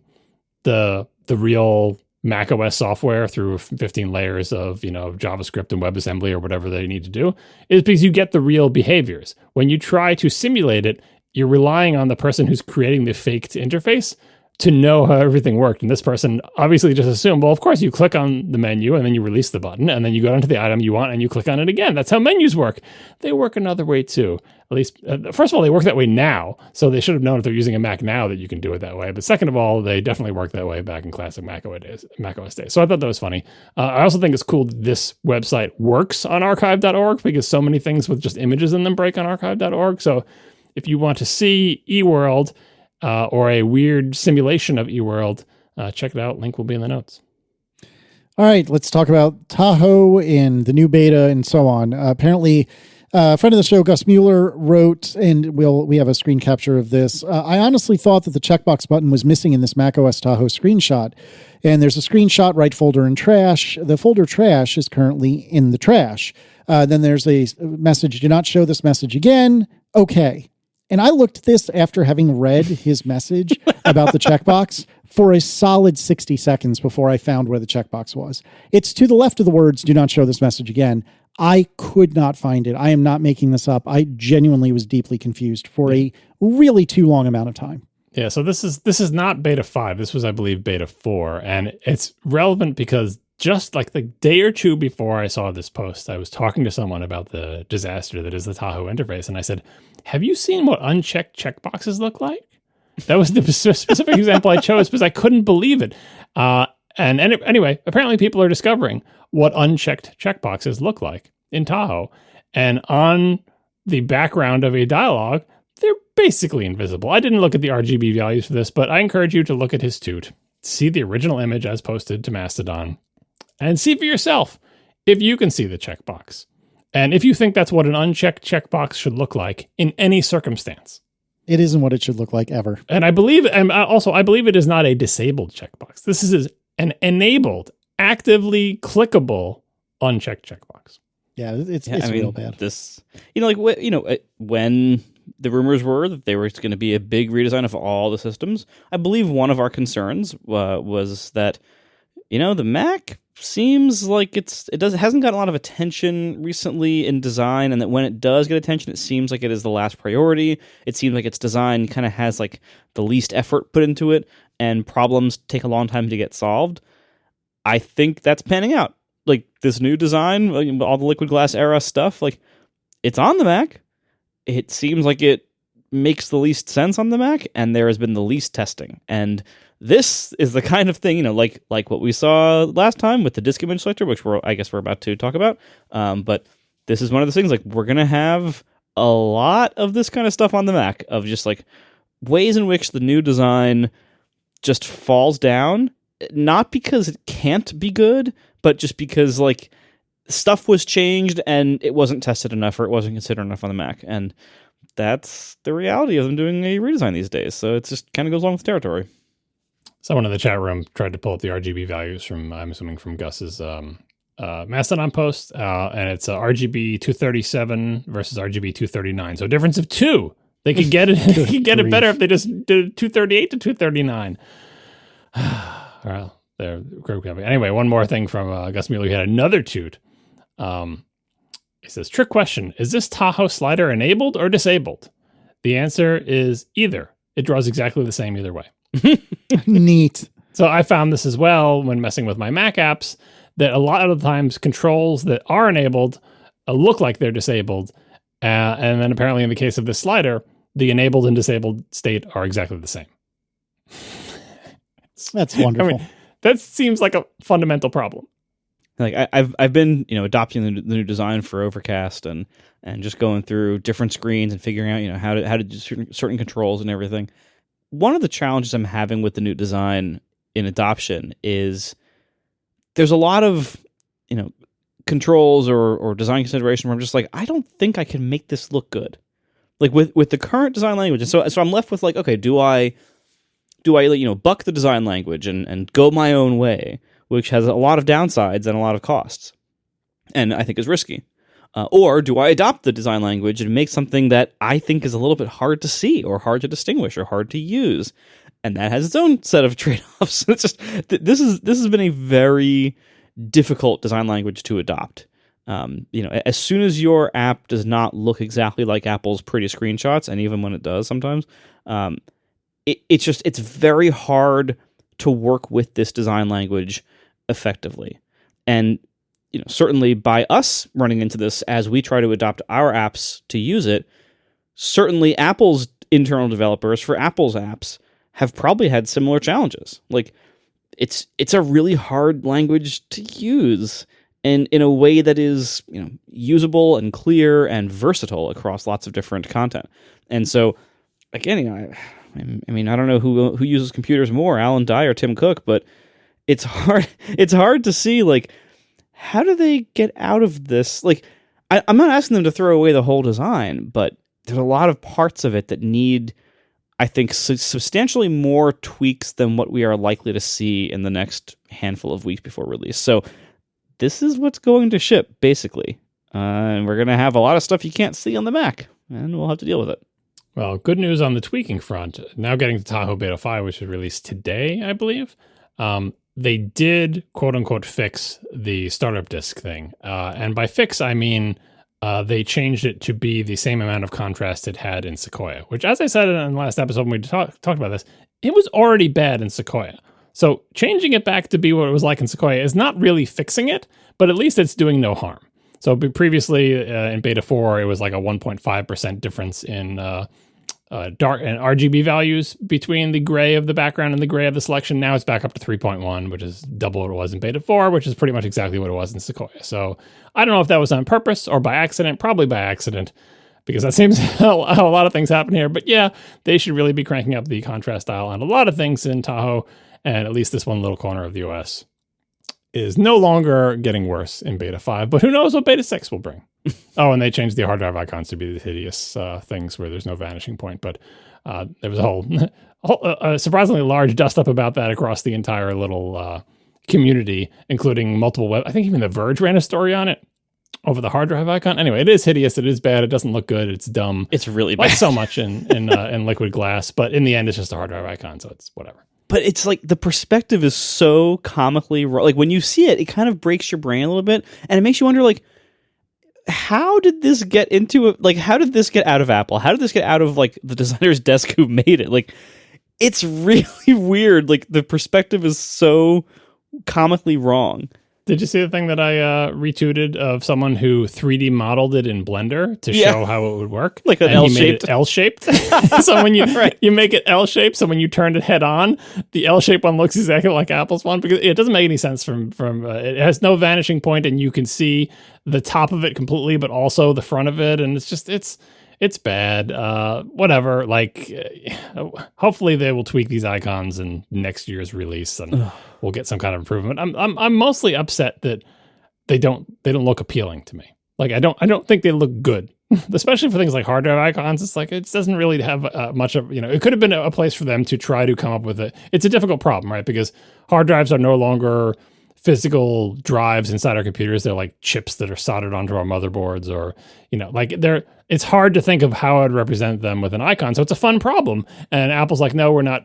the real Mac OS software through 15 layers of, JavaScript and WebAssembly or whatever they need to do, is because you get the real behaviors. When you try to simulate it, you're relying on the person who's creating the faked interface to know how everything worked. And this person obviously just assumed, well, of course you click on the menu and then you release the button and then you go into the item you want and you click on it again. That's how menus work. They work another way too. At least, first of all, they work that way now. So they should have known if they're using a Mac now that you can do it that way. But second of all, they definitely work that way back in classic Mac OS days. So I thought that was funny. I also think it's cool that this website works on archive.org because so many things with just images in them break on archive.org. So if you want to see eWorld, or a weird simulation of eWorld, check it out. Link will be in the notes. All right, let's talk about Tahoe and the new beta and so on. Apparently, a friend of the show, Gus Mueller, wrote, and we have a screen capture of this. I honestly thought that the checkbox button was missing in this macOS Tahoe screenshot. And there's a screenshot, right folder and trash. The folder trash is currently in the trash. Then there's a message, do not show this message again. Okay. And I looked at this after having read his message about the checkbox for a solid 60 seconds before I found where the checkbox was. It's to the left of the words, do not show this message again. I could not find it. I am not making this up. I genuinely was deeply confused for a really too long amount of time. Yeah, so this is not beta 5. This was, I believe, beta 4. And it's relevant because just like the day or two before I saw this post, I was talking to someone about the disaster that is the Tahoe interface. And I said, have you seen what unchecked checkboxes look like? That was the specific example I chose because I couldn't believe it. Anyway, apparently people are discovering what unchecked checkboxes look like in Tahoe. And on the background of a dialog, they're basically invisible. I didn't look at the RGB values for this, but I encourage you to look at his toot, see the original image as posted to Mastodon, and see for yourself if you can see the checkbox. And if you think that's what an unchecked checkbox should look like in any circumstance. It isn't what it should look like ever. And I believe it is not a disabled checkbox. This is an enabled, actively clickable, unchecked checkbox. Yeah, it's real bad. This, when the rumors were that there was going to be a big redesign of all the systems, I believe one of our concerns was that, the Mac seems like it hasn't gotten a lot of attention recently in design, and that when it does get attention, it seems like it is the last priority. It seems like its design kind of has like the least effort put into it, and problems take a long time to get solved. I think that's panning out. Like this new design, all the liquid glass era stuff, like it's on the Mac. It seems like it makes the least sense on the Mac, and there has been the least testing. And this is the kind of thing, like what we saw last time with the disk image selector, which we're about to talk about. But this is one of the things, like we're going to have a lot of this kind of stuff on the Mac, of just like ways in which the new design just falls down, not because it can't be good, but just because like stuff was changed and it wasn't tested enough, or it wasn't considered enough on the Mac. And that's the reality of them doing a redesign these days. So it just kind of goes along with territory. Someone in the chat room tried to pull up the RGB values from, I'm assuming, from Gus's Mastodon post, and it's RGB 237 versus RGB 239. So a difference of 2. They could get it. They could get it better if they just did 238 to 239. Well, they're group company. Anyway, one more thing from Gus Mueller. He had another toot. He says, trick question. Is this Tahoe slider enabled or disabled? The answer is either. It draws exactly the same either way. Neat. So I found this as well when messing with my Mac apps, that a lot of the times controls that are enabled look like they're disabled. And then apparently in the case of this slider, the enabled and disabled state are exactly the same. That's wonderful. I mean, that seems like a fundamental problem. Like I've been adopting the new design for Overcast and just going through different screens and figuring out how to do certain controls and everything. One of the challenges I'm having with the new design in adoption is there's a lot of controls or design consideration where I'm just like, I don't think I can make this look good. Like with the current design language, and so I'm left with like, okay, do I buck the design language and go my own way, which has a lot of downsides and a lot of costs, and I think is risky. Or do I adopt the design language and make something that I think is a little bit hard to see or hard to distinguish or hard to use? And that has its own set of trade-offs. It's just, this has been a very difficult design language to adopt. As soon as your app does not look exactly like Apple's pretty screenshots, and even when it does sometimes, it's very hard to work with this design language effectively. And certainly by us running into this as we try to adopt our apps to use it, certainly Apple's internal developers for Apple's apps have probably had similar challenges. Like it's a really hard language to use, and in a way that is usable and clear and versatile across lots of different content. And so again, I mean, I don't know who uses computers more, Alan Dye or Tim Cook, but it's hard. It's hard to see, like, how do they get out of this? Like, I'm not asking them to throw away the whole design, but there's a lot of parts of it that need, I think, substantially more tweaks than what we are likely to see in the next handful of weeks before release. So this is what's going to ship, basically. And we're going to have a lot of stuff you can't see on the Mac, and we'll have to deal with it. Well, good news on the tweaking front. Now getting to Tahoe Beta 5, which was released today, I believe. They did, quote unquote, fix the startup disk thing. And by fix, I mean they changed it to be the same amount of contrast it had in Sequoia, which, as I said in the last episode when we talked about this, it was already bad in Sequoia. So changing it back to be what it was like in Sequoia is not really fixing it, but at least it's doing no harm. So previously in Beta 4, it was like a 1.5% difference in dark and RGB values between the gray of the background and the gray of the selection. Now it's back up to 3.1, which is double what it was in Beta 4, which is pretty much exactly what it was in Sequoia. So I don't know if that was on purpose or by accident, probably by accident, because that seems how a lot of things happen here. But yeah, they should really be cranking up the contrast dial on a lot of things in Tahoe, and at least this one little corner of the OS is no longer getting worse in Beta 5, but who knows what Beta 6 will bring. Oh, and they changed the hard drive icons to be the hideous things where there's no vanishing point, but there was a whole surprisingly large dust-up about that across the entire little community, including multiple web. I think even The Verge ran a story on it over the hard drive icon. Anyway, it is hideous, it is bad, it doesn't look good, it's dumb. It's really bad. Like so much in liquid glass, but in the end, it's just a hard drive icon, so it's whatever. But it's like the perspective is so comically wrong. Like when you see it, it kind of breaks your brain a little bit, and it makes you wonder, like, how did this get into it? Like, how did this get out of Apple? How did this get out of like the designer's desk who made it? Like, it's really weird. Like the perspective is so comically wrong. Did you see the thing that I retweeted of someone who 3D modeled it in Blender to show how it would work? Like an L-shaped. L-shaped. So when you you make it L-shaped, so when you turn it head on, the L-shaped one looks exactly like Apple's one, because it doesn't make any sense from it has no vanishing point, and you can see the top of it completely, but also the front of it, and it's bad. Whatever. Like, hopefully they will tweak these icons in next year's release, and we'll get some kind of improvement. I'm mostly upset that they don't look appealing to me. Like, I don't think they look good, especially for things like hard drive icons. It's like, it doesn't really have much of, it could have been a place for them to try to come up with it. It's a difficult problem, right? Because hard drives are no longer physical drives inside our computers. They're like chips that are soldered onto our motherboards, or it's hard to think of how I'd represent them with an icon. So it's a fun problem, and Apple's like, no, we're not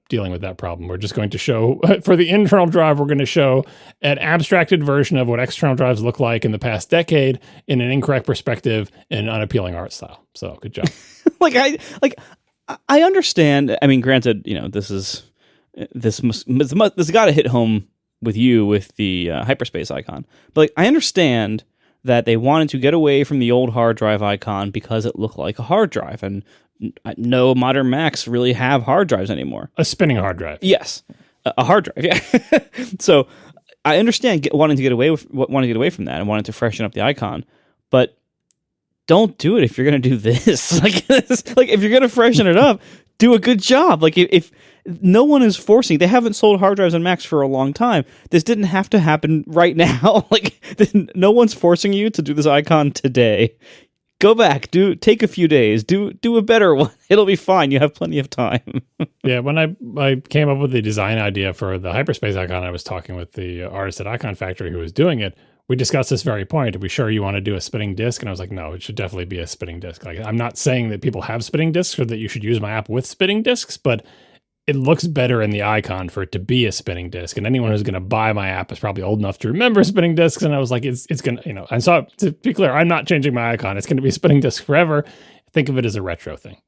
dealing with that problem. We're just going to show for the internal drive, we're going to show an abstracted version of what external drives look like in the past decade in an incorrect perspective in an unappealing art style. So good job. I understand. I mean, granted, this got to hit home with you with the hyperspace icon, but like, I understand that they wanted to get away from the old hard drive icon because it looked like a hard drive, and no modern Macs really have hard drives anymore. A spinning hard drive. Yes, a hard drive. Yeah. So I understand wanting to get away from that and wanting to freshen up the icon, but don't do it if you're going to do this. Like if you're going to freshen it up, do a good job. Like if no one is forcing, they haven't sold hard drives on Macs for a long time. This didn't have to happen right now. Like no one's forcing you to do this icon today. Go back, take a few days, do a better one. It'll be fine. You have plenty of time. Yeah, when I came up with the design idea for the hyperspace icon, I was talking with the artist at Icon Factory who was doing it. We discussed this very point. Are we sure you want to do a spinning disk? And I was like, no, it should definitely be a spinning disk. Like, I'm not saying that people have spinning disks or that you should use my app with spinning disks, but it looks better in the icon for it to be a spinning disk. And anyone who's going to buy my app is probably old enough to remember spinning disks. And I was like, it's going to, and so to be clear, I'm not changing my icon. It's going to be a spinning disk forever. Think of it as a retro thing.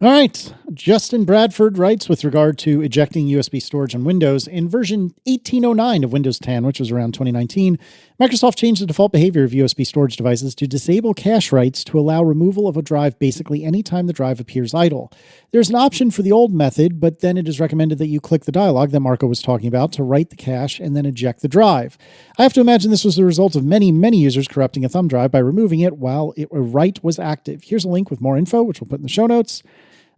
All right. Justin Bradford writes with regard to ejecting USB storage on Windows. In version 1809 of Windows 10, which was around 2019, Microsoft changed the default behavior of USB storage devices to disable cache writes to allow removal of a drive basically anytime the drive appears idle. There's an option for the old method, but then it is recommended that you click the dialog that Marco was talking about to write the cache and then eject the drive. I have to imagine this was the result of many, many users corrupting a thumb drive by removing it while a write was active. Here's a link with more info, which we'll put in the show notes.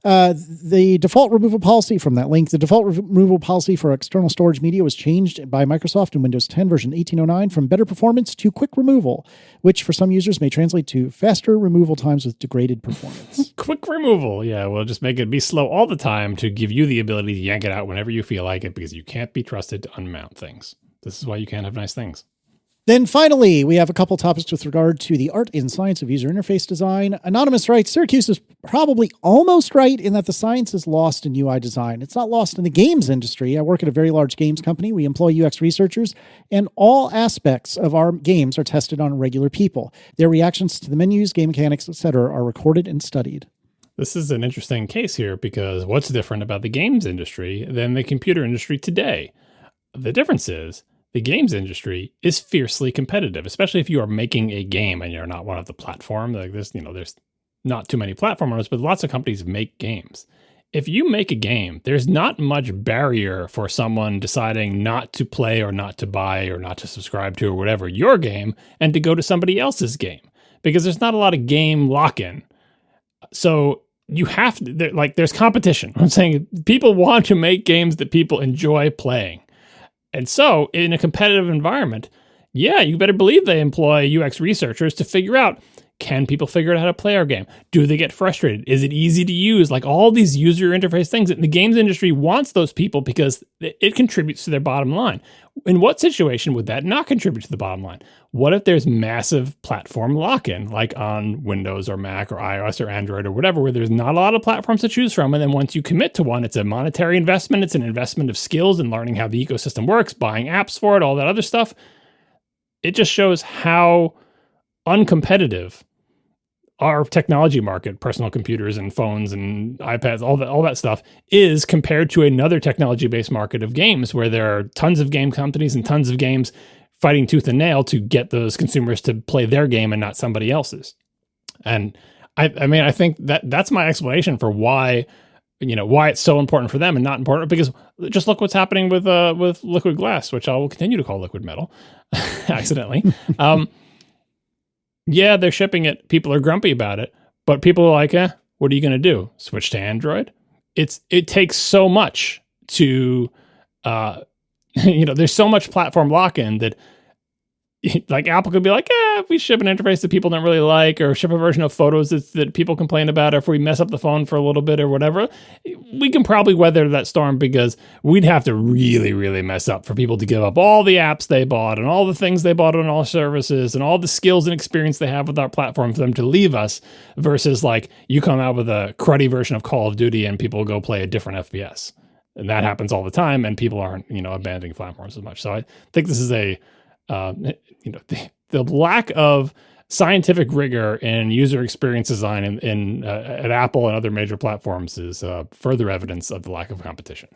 The default removal policy from that link, the default removal policy for external storage media was changed by Microsoft in Windows 10 version 1809 from better performance to quick removal, which for some users may translate to faster removal times with degraded performance. Quick removal. Yeah, we'll just make it be slow all the time to give you the ability to yank it out whenever you feel like it because you can't be trusted to unmount things. This is why you can't have nice things. Then finally, we have a couple topics with regard to the art and science of user interface design. Anonymous writes, Syracuse is probably almost right in that the science is lost in UI design. It's not lost in the games industry. I work at a very large games company. We employ UX researchers, and all aspects of our games are tested on regular people. Their reactions to the menus, game mechanics, etc. are recorded and studied. This is an interesting case here because what's different about the games industry than the computer industry today? The difference is the games industry is fiercely competitive, especially if you are making a game and you're not one of the platform. Like this, there's not too many platform owners, but lots of companies make games. If you make a game, there's not much barrier for someone deciding not to play or not to buy or not to subscribe to or whatever your game and to go to somebody else's game because there's not a lot of game lock-in. So you have to, there's competition. I'm saying people want to make games that people enjoy playing. And so in a competitive environment, yeah, you better believe they employ UX researchers to figure out, can people figure out how to play our game? Do they get frustrated? Is it easy to use? Like all these user interface things. And the games industry wants those people because it contributes to their bottom line. In what situation would that not contribute to the bottom line? What if there's massive platform lock-in, like on Windows or Mac or iOS or Android or whatever, where there's not a lot of platforms to choose from. And then once you commit to one, it's a monetary investment. It's an investment of skills and learning how the ecosystem works, buying apps for it, all that other stuff. It just shows how uncompetitive our technology market, personal computers and phones and iPads, all that stuff is compared to another technology-based market of games where there are tons of game companies and tons of games fighting tooth and nail to get those consumers to play their game and not somebody else's. And I think that's my explanation for why it's so important for them and not important, because just look what's happening with liquid glass, which I will continue to call liquid metal accidentally. Yeah, they're shipping it. People are grumpy about it, but people are like, what are you going to do? Switch to Android? It takes so much to, there's so much platform lock-in that like Apple could be like, if we ship an interface that people don't really like, or ship a version of Photos that people complain about, or if we mess up the phone for a little bit or whatever, we can probably weather that storm because we'd have to really, really mess up for people to give up all the apps they bought and all the things they bought on all services and all the skills and experience they have with our platform for them to leave us versus like you come out with a cruddy version of Call of Duty and people go play a different FPS. And that happens all the time and people aren't, abandoning platforms as much. So I think this is the lack of scientific rigor in user experience design at Apple and other major platforms is further evidence of the lack of competition.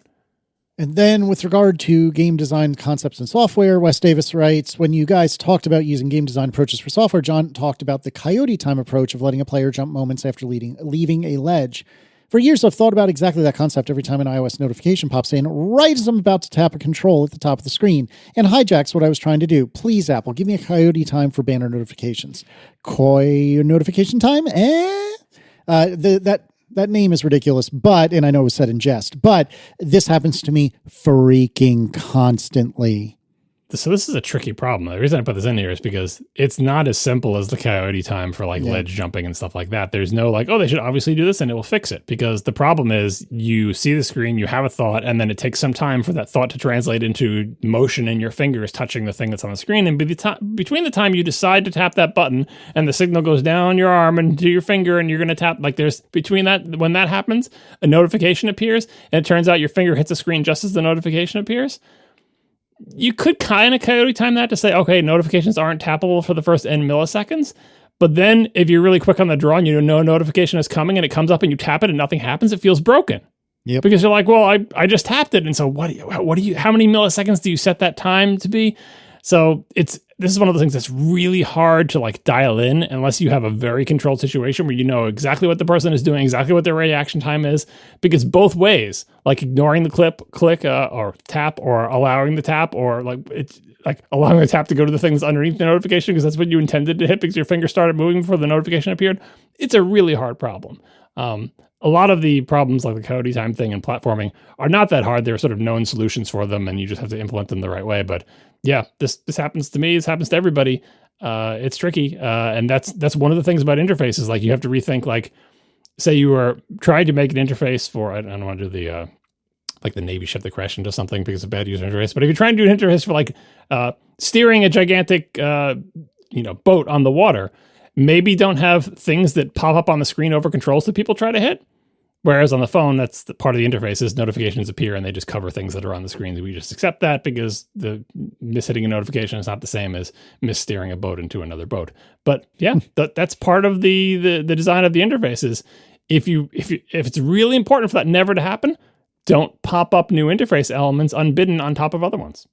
And then with regard to game design concepts and software, Wes Davis writes, when you guys talked about using game design approaches for software, John talked about the coyote time approach of letting a player jump moments after leaving a ledge. For years, I've thought about exactly that concept every time an iOS notification pops in, right as I'm about to tap a control at the top of the screen, and hijacks what I was trying to do. Please, Apple, give me a coyote time for banner notifications. Coy notification time? That name is ridiculous, and I know it was said in jest, but this happens to me freaking constantly. So this is a tricky problem. The reason I put this in here is because it's not as simple as the coyote time for ledge jumping and stuff like that. There's no they should obviously do this and it will fix it, because the problem is you see the screen, you have a thought, and then it takes some time for that thought to translate into motion in your fingers touching the thing that's on the screen. And between the time you decide to tap that button and the signal goes down your arm and to your finger and you're going to tap, there's between that, when that happens, a notification appears and it turns out your finger hits the screen just as the notification appears. You could kind of coyote time that to say, okay, notifications aren't tappable for the first N milliseconds, But then if you're really quick on the draw and you know a notification is coming and it comes up and you tap it and nothing happens, it feels broken. Yep. Because you're like, well, I just tapped it. And so what do you, how many milliseconds do you set that time to be? So this is one of the things that's really hard to like dial in unless you have a very controlled situation where you know exactly what the person is doing, exactly what their reaction time is, because both ways, like ignoring the click or tap, or allowing the tap, or like it's like allowing the tap to go to the things underneath the notification because that's what you intended to hit because your finger started moving before the notification appeared. It's a really hard problem. A lot of the problems like the Coyote time thing and platforming are not that hard. There are sort of known solutions for them and you just have to implement them the right way. But yeah, this happens to me. This happens to everybody. It's tricky. And that's one of the things about interfaces. Like you have to rethink, like say you were trying to make an interface for, I don't want to do the, like the Navy ship that crashed into something because of bad user interface. But if you're trying to do an interface for like steering a gigantic, boat on the water, maybe don't have things that pop up on the screen over controls that people try to hit. Whereas on the phone, that's the part of the interface is notifications appear and they just cover things that are on the screen. We just accept that because the mishitting a notification is not the same as missteering a boat into another boat. But yeah, that's part of the design of the interfaces. If it's really important for that never to happen, don't pop up new interface elements unbidden on top of other ones.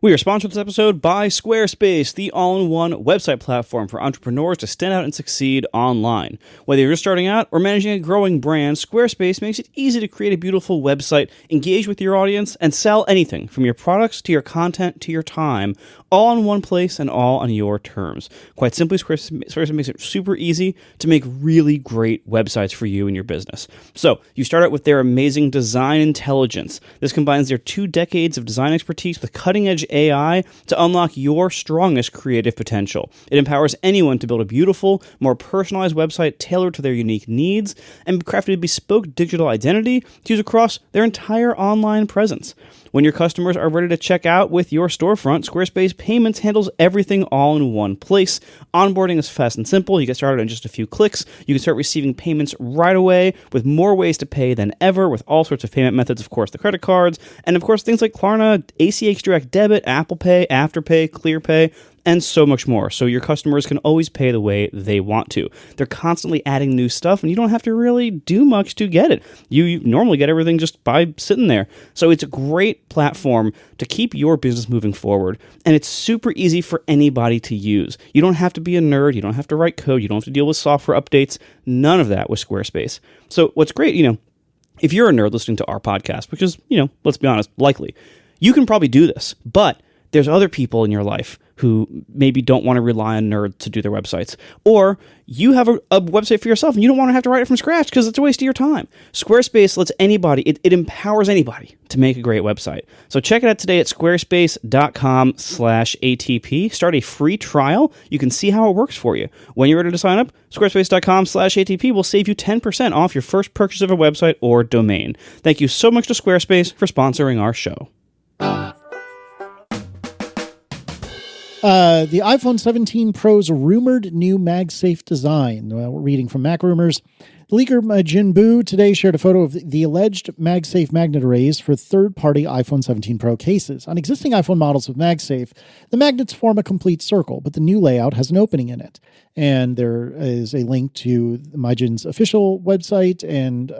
We are sponsored this episode by Squarespace, the all-in-one website platform for entrepreneurs to stand out and succeed online. Whether you're just starting out or managing a growing brand, Squarespace makes it easy to create a beautiful website, engage with your audience, and sell anything from your products to your content to your time, all in one place and all on your terms. Quite simply, Squarespace makes it super easy to make really great websites for you and your business. So, you start out with their amazing design intelligence. This combines their 2 decades of design expertise with cutting-edge AI to unlock your strongest creative potential. It empowers anyone to build a beautiful, more personalized website tailored to their unique needs and crafted a bespoke digital identity to use across their entire online presence. When your customers are ready to check out with your storefront, Squarespace Payments handles everything all in one place. Onboarding is fast and simple. You get started in just a few clicks. You can start receiving payments right away with more ways to pay than ever with all sorts of payment methods, of course, the credit cards, and of course things like Klarna, ACH Direct Debit, Apple Pay, Afterpay, ClearPay, and so much more. So your customers can always pay the way they want to. They're constantly adding new stuff, and you don't have to really do much to get it. You normally get everything just by sitting there. So it's a great platform to keep your business moving forward, and it's super easy for anybody to use. You don't have to be a nerd. You don't have to write code. You don't have to deal with software updates. None of that with Squarespace. So what's great, if you're a nerd listening to our podcast, which is, let's be honest, likely, you can probably do this, but there's other people in your life who maybe don't want to rely on nerds to do their websites. Or you have a website for yourself and you don't want to have to write it from scratch because it's a waste of your time. Squarespace lets anybody, it empowers anybody to make a great website. So check it out today at squarespace.com/ATP. Start a free trial. You can see how it works for you. When you're ready to sign up, squarespace.com/ATP will save you 10% off your first purchase of a website or domain. Thank you so much to Squarespace for sponsoring our show. The iPhone 17 Pro's rumored new MagSafe design. We're reading from Mac Rumors. The leaker Jinbu today shared a photo of the alleged MagSafe magnet arrays for third-party iPhone 17 Pro cases. On existing iPhone models with MagSafe, the magnets form a complete circle, but the new layout has an opening in it. And there is a link to Majin's official website, and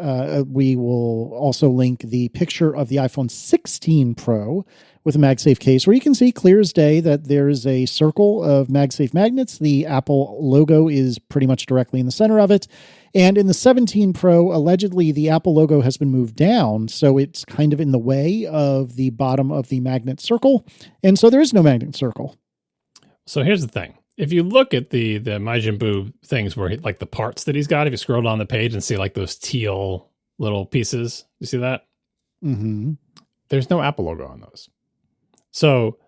we will also link the picture of the iPhone 16 Pro with a MagSafe case, where you can see clear as day that there is a circle of MagSafe magnets. The Apple logo is pretty much directly in the center of it. And in the 17 Pro, allegedly, the Apple logo has been moved down, so it's kind of in the way of the bottom of the magnet circle. And so there is no magnet circle. So here's the thing. If you look at the Majin Buu things where like the parts that he's got, if you scroll down the page and see like those teal little pieces, you see that? Mm-hmm. There's no Apple logo on those. So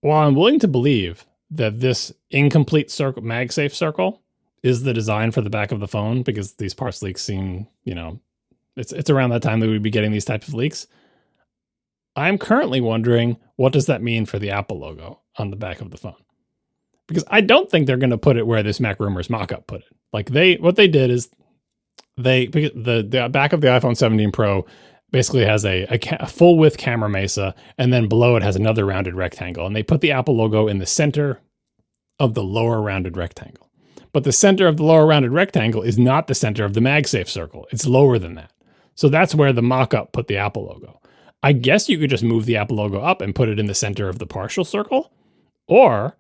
while I'm willing to believe that this incomplete circle, MagSafe circle, is the design for the back of the phone, because these parts leaks seem, it's around that time that we'd be getting these types of leaks. I'm currently wondering, what does that mean for the Apple logo on the back of the phone? Because I don't think they're going to put it where this Mac Rumors mockup put it. Like what they did is the back of the iPhone 17 Pro basically has a full width camera mesa, and then below it has another rounded rectangle. And they put the Apple logo in the center of the lower rounded rectangle. But the center of the lower rounded rectangle is not the center of the MagSafe circle. It's lower than that. So that's where the mock-up put the Apple logo. I guess you could just move the Apple logo up and put it in the center of the partial circle. Or,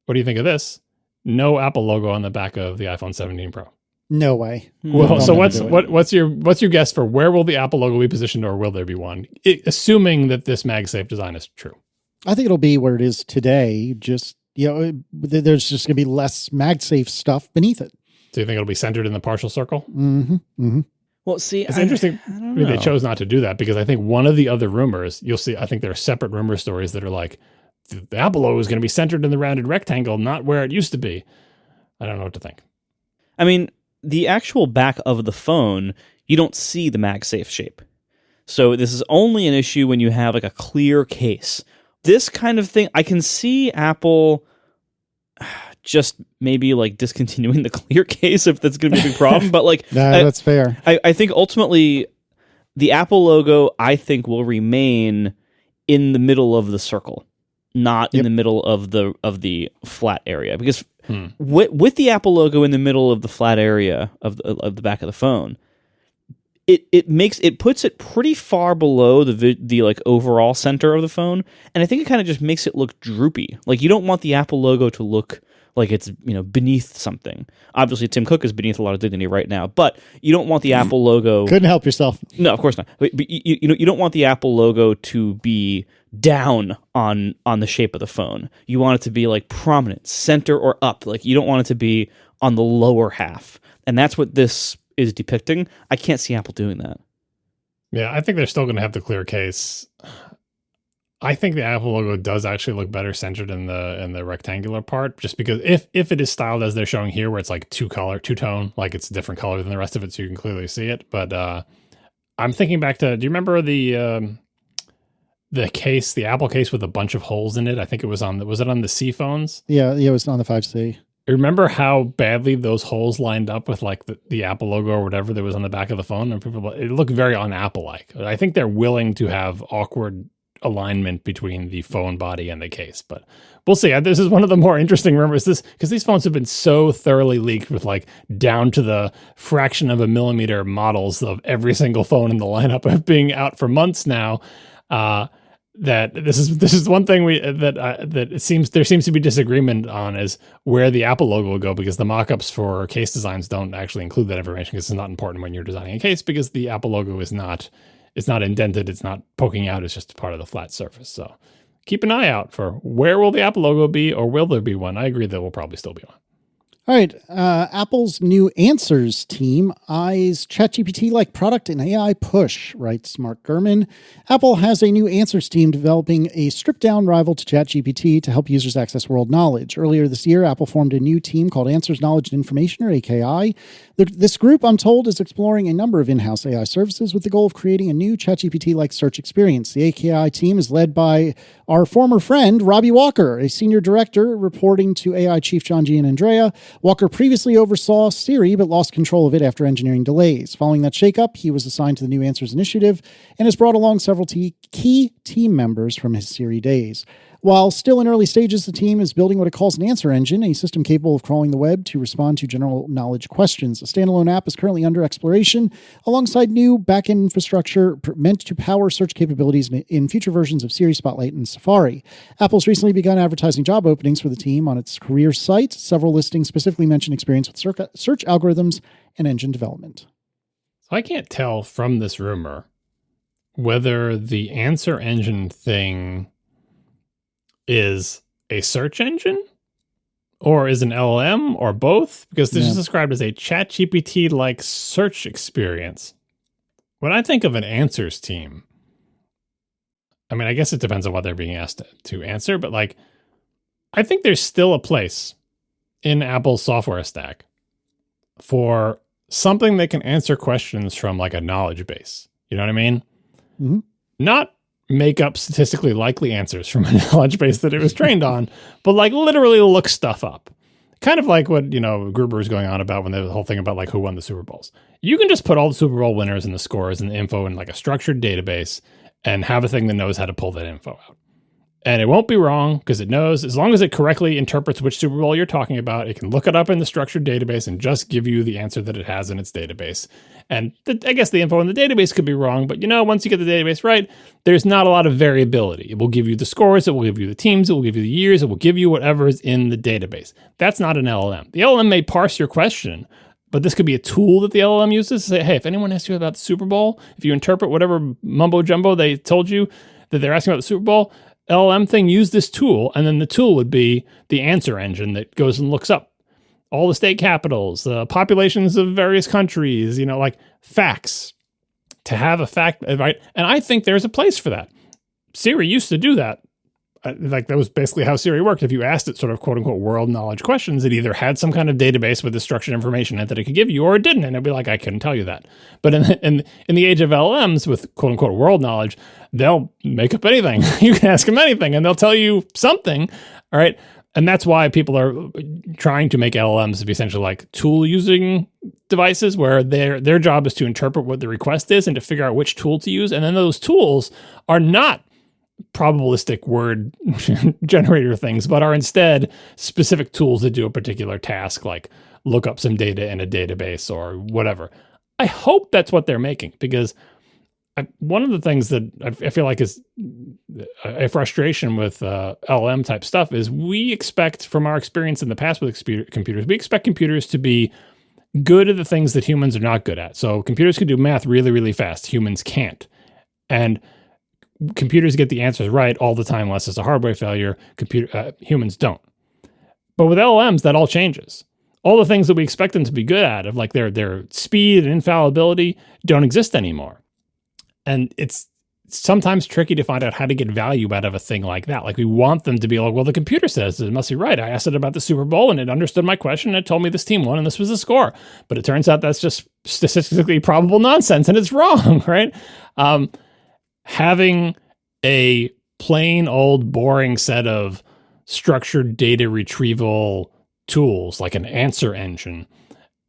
what do you think of this? No Apple logo on the back of the iPhone 17 Pro. No way. Well, so what's your guess for where will the Apple logo be positioned, or will there be one? Assuming that this MagSafe design is true. I think it'll be where it is today. Just, there's just going to be less MagSafe stuff beneath it. So you think it'll be centered in the partial circle? Mm-hmm. Mm-hmm. Well, see, it's interesting. They chose not to do that because I think one of the other rumors, you'll see, I think there are separate rumor stories that are like, the Apple logo is going to be centered in the rounded rectangle, not where it used to be. I don't know what to think. I mean, the actual back of the phone, you don't see the MagSafe shape. So this is only an issue when you have like a clear case. This kind of thing, I can see Apple just maybe like discontinuing the clear case if that's going to be a big problem. But like, that's fair. I think ultimately the Apple logo, I think, will remain in the middle of the circle, not in the middle of the flat area, because with the Apple logo in the middle of the flat area of the back of the phone, it puts it pretty far below the like overall center of the phone, and I think it kind of just makes it look droopy. Like, you don't want the Apple logo to look like it's beneath something. Obviously, Tim Cook is beneath a lot of dignity right now, but you don't want the Apple logo. Couldn't help yourself. No, of course not. But you don't want the Apple logo to be down on the shape of the phone. You want it to be like prominent, center or up. Like, you don't want it to be on the lower half, and that's what this is depicting. I can't see Apple doing that. Yeah, I think they're still going to have the clear case. I think the Apple logo does actually look better centered in the rectangular part, just because if it is styled as they're showing here, where it's like two-tone, like it's a different color than the rest of it, so you can clearly see it. But I'm thinking back to, do you remember the case, the Apple case with a bunch of holes in it? I think it was was it on the C phones? Yeah, it was on the 5C. Remember how badly those holes lined up with like the Apple logo or whatever that was on the back of the phone? And it looked very un-Apple-like. I think they're willing to have awkward alignment between the phone body and the case, but we'll see. This is one of the more interesting rumors, because these phones have been so thoroughly leaked with like down to the fraction of a millimeter models of every single phone in the lineup of being out for months now, that this is one thing that it seems there seems to be disagreement on, is where the Apple logo will go, because the mock-ups for case designs don't actually include that information, because it's not important when you're designing a case, because the Apple logo is not, it's not indented, it's not poking out, it's just part of the flat surface. So keep an eye out for where will the Apple logo be, or will there be one? I agree there will probably still be one. All right. Apple's new Answers team eyes ChatGPT-like product and AI push, writes Mark Gurman. Apple has a new Answers team developing a stripped-down rival to ChatGPT to help users access world knowledge. Earlier this year, Apple formed a new team called Answers Knowledge and Information, or AKI. This group, I'm told, is exploring a number of in-house AI services with the goal of creating a new ChatGPT-like search experience. The AKI team is led by our former friend, Robbie Walker, a senior director reporting to AI chief John Gianandrea. Walker previously oversaw Siri, but lost control of it after engineering delays. Following that shakeup, he was assigned to the New Answers initiative and has brought along several key team members from his Siri days. While still in early stages, the team is building what it calls an answer engine, a system capable of crawling the web to respond to general knowledge questions. A standalone app is currently under exploration alongside new backend infrastructure meant to power search capabilities in future versions of Siri, Spotlight, and Safari. Apple's recently begun advertising job openings for the team on its career site. Several listings specifically mention experience with search algorithms and engine development. So I can't tell from this rumor whether the answer engine thing is a search engine or is an LLM or both, because this is described as a ChatGPT-like search experience. When I think of an answers team, I mean, I guess it depends on what they're being asked to answer, but like, I think there's still a place in Apple's software stack for something that can answer questions from like a knowledge base. You know what I mean? Mm-hmm. Not make up statistically likely answers from a knowledge base that it was trained on, but like literally look stuff up. Kind of like what, Gruber was going on about when the whole thing about like who won the Super Bowls. You can just put all the Super Bowl winners and the scores and the info in like a structured database and have a thing that knows how to pull that info out. And it won't be wrong because it knows, as long as it correctly interprets which Super Bowl you're talking about, it can look it up in the structured database and just give you the answer that it has in its database. And I guess the info in the database could be wrong, but once you get the database right, there's not a lot of variability. It will give you the scores, it will give you the teams, it will give you the years, it will give you whatever is in the database. That's not an LLM. The LLM may parse your question, but this could be a tool that the LLM uses to say, hey, if anyone asks you about the Super Bowl, if you interpret whatever mumbo jumbo they told you that they're asking about the Super Bowl, LLM thing, use this tool, and then the tool would be the answer engine that goes and looks up all the state capitals, the populations of various countries, like facts, to have a fact, right? And I think there's a place for that. Siri used to do that. Like that was basically how Siri worked. If you asked it sort of quote unquote world knowledge questions, it either had some kind of database with the structured information in it that it could give you, or it didn't. And it'd be like, I couldn't tell you that. But in the age of LLMs with quote unquote world knowledge, they'll make up anything. You can ask them anything and they'll tell you something. All right. And that's why people are trying to make LLMs to be essentially like tool using devices where their job is to interpret what the request is and to figure out which tool to use. And then those tools are not probabilistic word generator things, but are instead specific tools that do a particular task, like look up some data in a database or whatever. I hope that's what they're making, because one of the things that I feel like is a frustration with LLM type stuff is we expect, from our experience in the past with computers, we expect computers to be good at the things that humans are not good at. So computers can do math really, really fast. Humans can't. And computers get the answers right all the time unless it's a hardware failure. Humans don't. But with LLMs, that all changes. All the things that we expect them to be good at, of like their speed and infallibility, don't exist anymore. And it's sometimes tricky to find out how to get value out of a thing like that. Like we want them to be like, well, the computer says it must be right. I asked it about the Super Bowl and it understood my question and it told me this team won and this was the score. But it turns out that's just statistically probable nonsense and it's wrong, right? Having a plain old boring set of structured data retrieval tools like an answer engine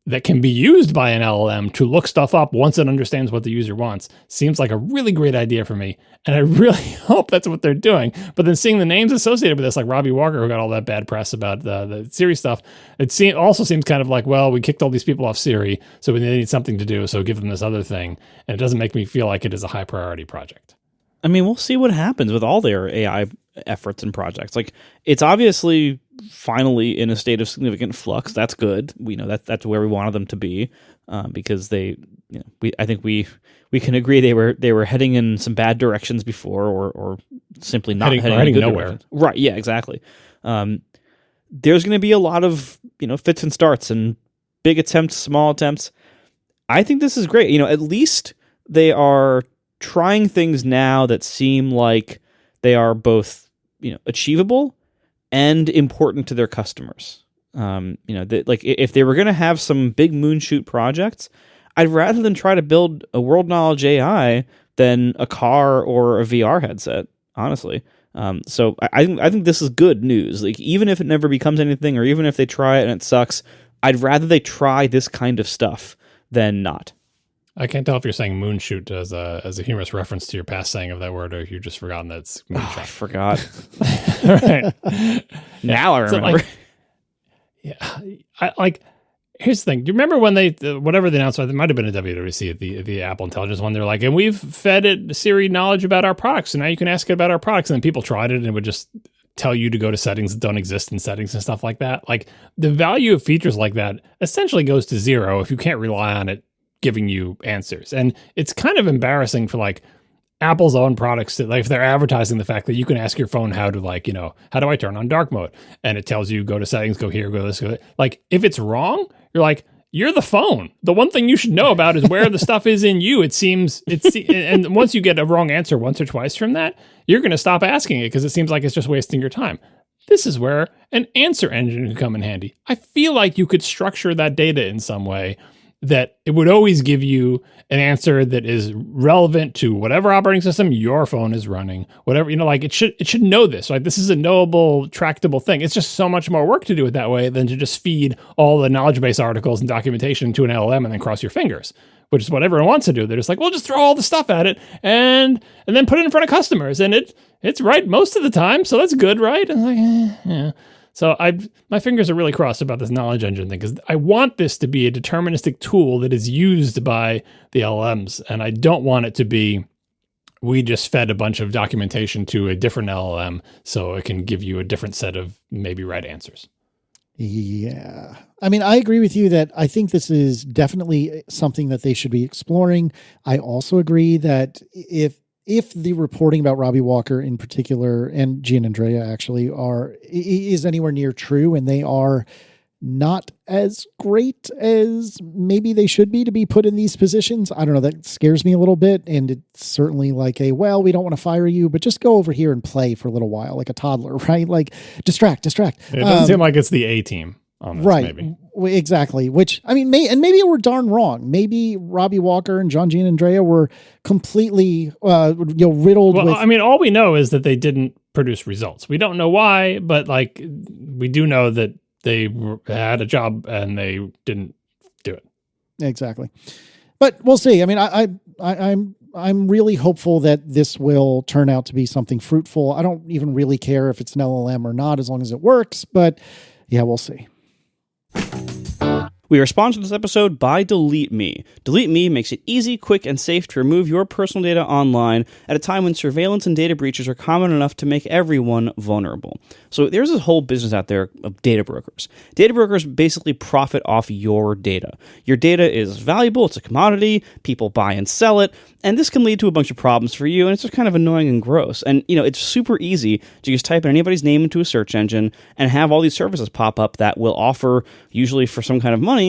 that can be used by an LLM to look stuff up once it understands what the user wants seems like a really great idea for me. And I really hope that's what they're doing. But then seeing the names associated with this, like Robbie Walker, who got all that bad press about the Siri stuff, it also seems kind of like, well, we kicked all these people off Siri, so we need something to do, so give them this other thing. And it doesn't make me feel like it is a high priority project. I mean, we'll see what happens with all their AI efforts and projects. Like, it's obviously finally in a state of significant flux. That's good. We know that's where we wanted them to be, because I think we can agree they were heading in some bad directions before, or simply not heading nowhere. Directions. Right? Yeah, exactly. There's going to be a lot of fits and starts and big attempts, small attempts. I think this is great. At least they are trying things now that seem like they are both achievable and important to their customers. Like if they were going to have some big moonshoot projects, I'd rather than try to build a world knowledge AI than a car or a VR headset, honestly. So I think this is good news. Like, even if it never becomes anything, or even if they try it and it sucks, I'd rather they try this kind of stuff than not. I can't tell if you're saying moonshoot as a humorous reference to your past saying of that word, or if you've just forgotten that it's moonshot. I forgot. Right. Now I remember. Here's the thing. Do you remember when whatever they announced, it might have been a WWDC, the Apple Intelligence one, they're like, and we've fed it Siri knowledge about our products, so now you can ask it about our products. And then people tried it and it would just tell you to go to settings that don't exist in settings and stuff like that. Like, the value of features like that essentially goes to zero if you can't rely on it giving you answers. And it's kind of embarrassing for like Apple's own products that, like, if they're advertising the fact that you can ask your phone how to how do I turn on dark mode? And it tells you go to settings, go here, go this, go that. Like, if it's wrong, you're like, you're the phone. The one thing you should know about is where the stuff is in you. And once you get a wrong answer once or twice from that, you're going to stop asking it because it seems like it's just wasting your time. This is where an answer engine can come in handy. I feel like you could structure that data in some way that it would always give you an answer that is relevant to whatever operating system your phone is running, whatever, it should know this. Like, this is a knowable, tractable thing. It's just so much more work to do it that way than to just feed all the knowledge base articles and documentation to an LLM and then cross your fingers. which is what everyone wants to do. They're just like, well, just throw all the stuff at it and then put it in front of customers. And it's right most of the time. So that's good, right? And like, yeah. So my fingers are really crossed about this knowledge engine thing because I want this to be a deterministic tool that is used by the LLMs. And I don't want it to be, we just fed a bunch of documentation to a different LLM so it can give you a different set of maybe right answers. Yeah. I mean, I agree with you that I think this is definitely something that they should be exploring. I also agree that if the reporting about Robbie Walker in particular and Gianandrea actually is anywhere near true, and they are not as great as maybe they should be to be put in these positions, I don't know, that scares me a little bit. And it's certainly like well, we don't want to fire you, but just go over here and play for a little while, like a toddler, right? Like distract. It doesn't seem like it's the A team on this, right? Maybe. Exactly. Which, I mean, maybe we're darn wrong. Maybe Robbie Walker and John Gianandrea were completely riddled with. I mean, all we know is that they didn't produce results. We don't know why, but like we do know that they had a job and they didn't do it. Exactly. But we'll see. I mean, I'm really hopeful that this will turn out to be something fruitful. I don't even really care if it's an LLM or not, as long as it works. But yeah, we'll see. We are sponsored this episode by DeleteMe. DeleteMe makes it easy, quick, and safe to remove your personal data online at a time when surveillance and data breaches are common enough to make everyone vulnerable. So there's this whole business out there of data brokers. Data brokers basically profit off your data. Your data is valuable, it's a commodity, people buy and sell it, and this can lead to a bunch of problems for you, and it's just kind of annoying and gross. And, it's super easy to just type in anybody's name into a search engine and have all these services pop up that will offer, usually for some kind of money,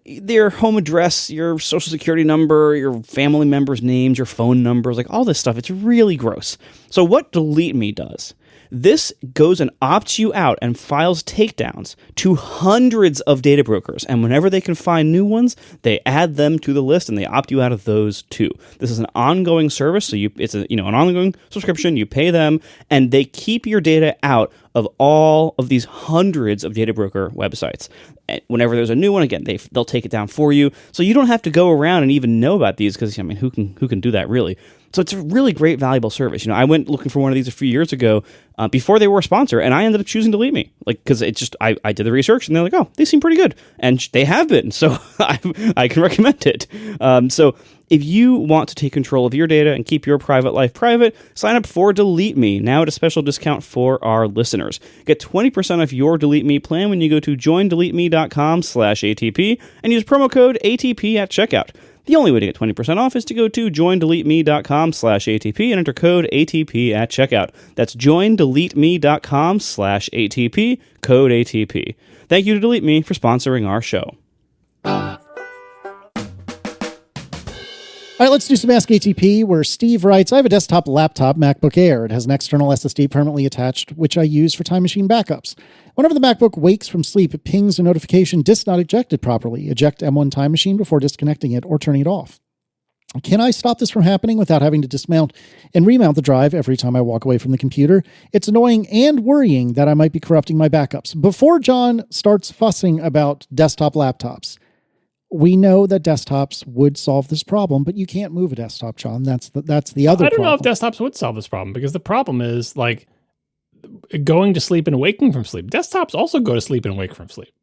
their home address, your social security number, your family members' names, your phone numbers, like all this stuff. It's really gross. So what DeleteMe does, this goes and opts you out and files takedowns to hundreds of data brokers. And whenever they can find new ones, they add them to the list and they opt you out of those too. This is an ongoing service. So it's an ongoing subscription. You pay them and they keep your data out of all of these hundreds of data broker websites. And whenever there's a new one, again, they'll take it down for you. So you don't have to go around and even know about these because, who can do that really? So it's a really great, valuable service. I went looking for one of these a few years ago before they were a sponsor, and I ended up choosing DeleteMe, because it's just I did the research, and they're like, oh, they seem pretty good, and they have been, so I can recommend it. So if you want to take control of your data and keep your private life private, sign up for DeleteMe now at a special discount for our listeners. Get 20% off your DeleteMe plan when you go to joindeleteme.com/ATP and use promo code ATP at checkout. The only way to get 20% off is to go to joindeleteme.com/ATP and enter code ATP at checkout. That's joindeleteme.com/ATP, code ATP. Thank you to DeleteMe for sponsoring our show. All right, let's do some Ask ATP, where Steve writes, I have a desktop laptop MacBook Air. It has an external SSD permanently attached, which I use for Time Machine backups. Whenever the MacBook wakes from sleep, it pings a notification, disk not ejected properly. Eject M1 Time Machine before disconnecting it or turning it off. Can I stop this from happening without having to dismount and remount the drive every time I walk away from the computer? It's annoying and worrying that I might be corrupting my backups. Before John starts fussing about desktop laptops, we know that desktops would solve this problem, but you can't move a desktop, John. That's the other problem. I don't know if desktops would solve this problem, because the problem is like going to sleep and waking from sleep. Desktops also go to sleep and wake from sleep.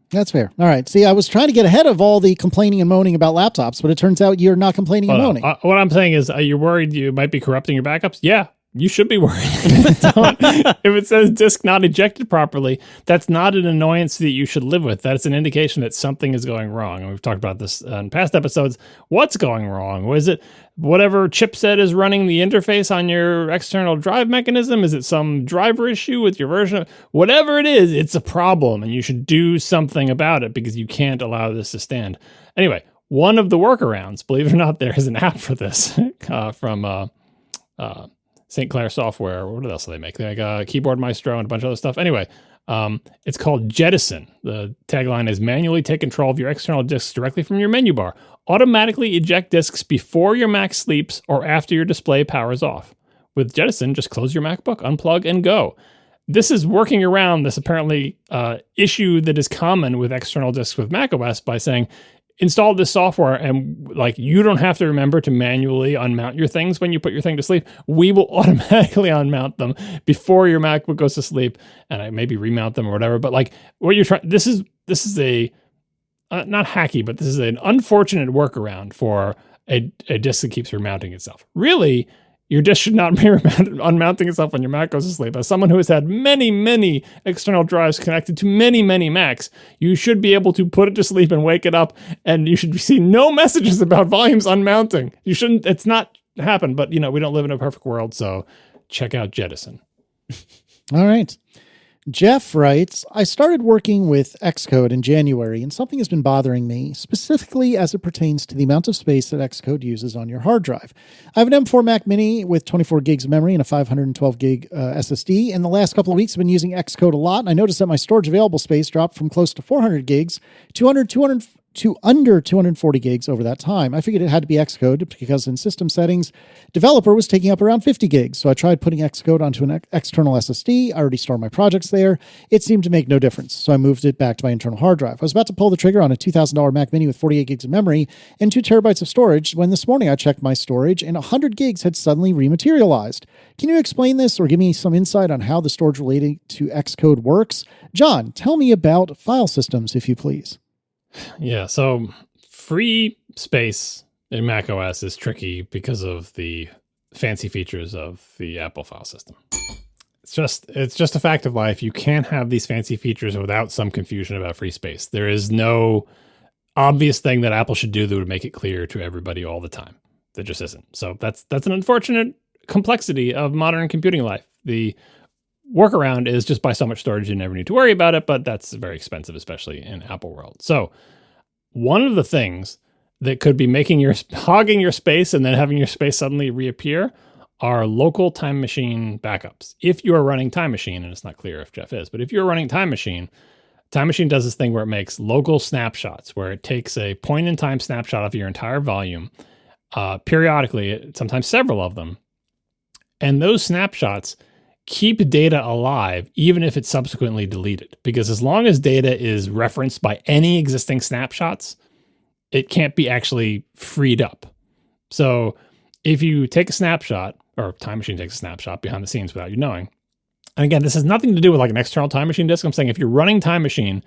That's fair. All right. See, I was trying to get ahead of all the complaining and moaning about laptops, but it turns out you're not complaining and moaning. What I'm saying is, you're worried you might be corrupting your backups? Yeah. You should be worried. If it says disk not ejected properly, that's not an annoyance that you should live with. That's an indication that something is going wrong. And we've talked about this in past episodes. What's going wrong? Was it whatever chipset is running the interface on your external drive mechanism? Is it some driver issue with your version? Whatever it is, it's a problem, and you should do something about it, because you can't allow this to stand. Anyway, one of the workarounds, believe it or not, there is an app for this from St. Clair Software. What else do they make? They make Keyboard Maestro and a bunch of other stuff. Anyway, it's called Jettison. The tagline is, manually take control of your external disks directly from your menu bar. Automatically eject disks before your Mac sleeps or after your display powers off. With Jettison, just close your MacBook, unplug, and go. This is working around this apparently issue that is common with external disks with macOS by saying, installed this software and like you don't have to remember to manually unmount your things when you put your thing to sleep. We will automatically unmount them before your MacBook goes to sleep, and I maybe remount them or whatever. But like what you're trying, this is a not hacky, but this is an unfortunate workaround for a disk that keeps remounting itself. Really, your disk should not be unmounting itself when your Mac goes to sleep. As someone who has had many, many external drives connected to many, many Macs, you should be able to put it to sleep and wake it up, and you should see no messages about volumes unmounting. You shouldn't, it's not happened, but you know, we don't live in a perfect world, so check out Jettison. All right. Jeff writes, I started working with Xcode in January, and something has been bothering me, specifically as it pertains to the amount of space that Xcode uses on your hard drive. I have an M4 Mac Mini with 24 gigs of memory and a 512 gig SSD. In the last couple of weeks, I've been using Xcode a lot, and I noticed that my storage available space dropped from close to 400 gigs to under 240 gigs over that time. I figured it had to be Xcode because in system settings, developer was taking up around 50 gigs. So I tried putting Xcode onto an external SSD. I already stored my projects there. It seemed to make no difference. So I moved it back to my internal hard drive. I was about to pull the trigger on a $2,000 Mac Mini with 48 gigs of memory and 2 terabytes of storage when this morning I checked my storage and 100 gigs had suddenly rematerialized. Can you explain this or give me some insight on how the storage related to Xcode works? John, tell me about file systems, if you please. Yeah, so free space in macOS is tricky because of the fancy features of the Apple file system. It's just a fact of life. You can't have these fancy features without some confusion about free space. There is no obvious thing that Apple should do that would make it clear to everybody all the time. There just isn't. So that's an unfortunate complexity of modern computing life. The workaround is just buy so much storage you never need to worry about it, but that's very expensive, especially in Apple world. So one of the things that could be hogging your space and then having your space suddenly reappear are local Time Machine backups. If you are running Time Machine, and it's not clear if Jeff is, but if you're running Time Machine does this thing where it makes local snapshots, where it takes a point-in-time snapshot of your entire volume, periodically, sometimes several of them, and those snapshots keep data alive even if it's subsequently deleted. Because as long as data is referenced by any existing snapshots, it can't be actually freed up. So if you take a snapshot, or Time Machine takes a snapshot behind the scenes without you knowing, and again, this has nothing to do with like an external Time Machine disk. I'm saying if you're running Time Machine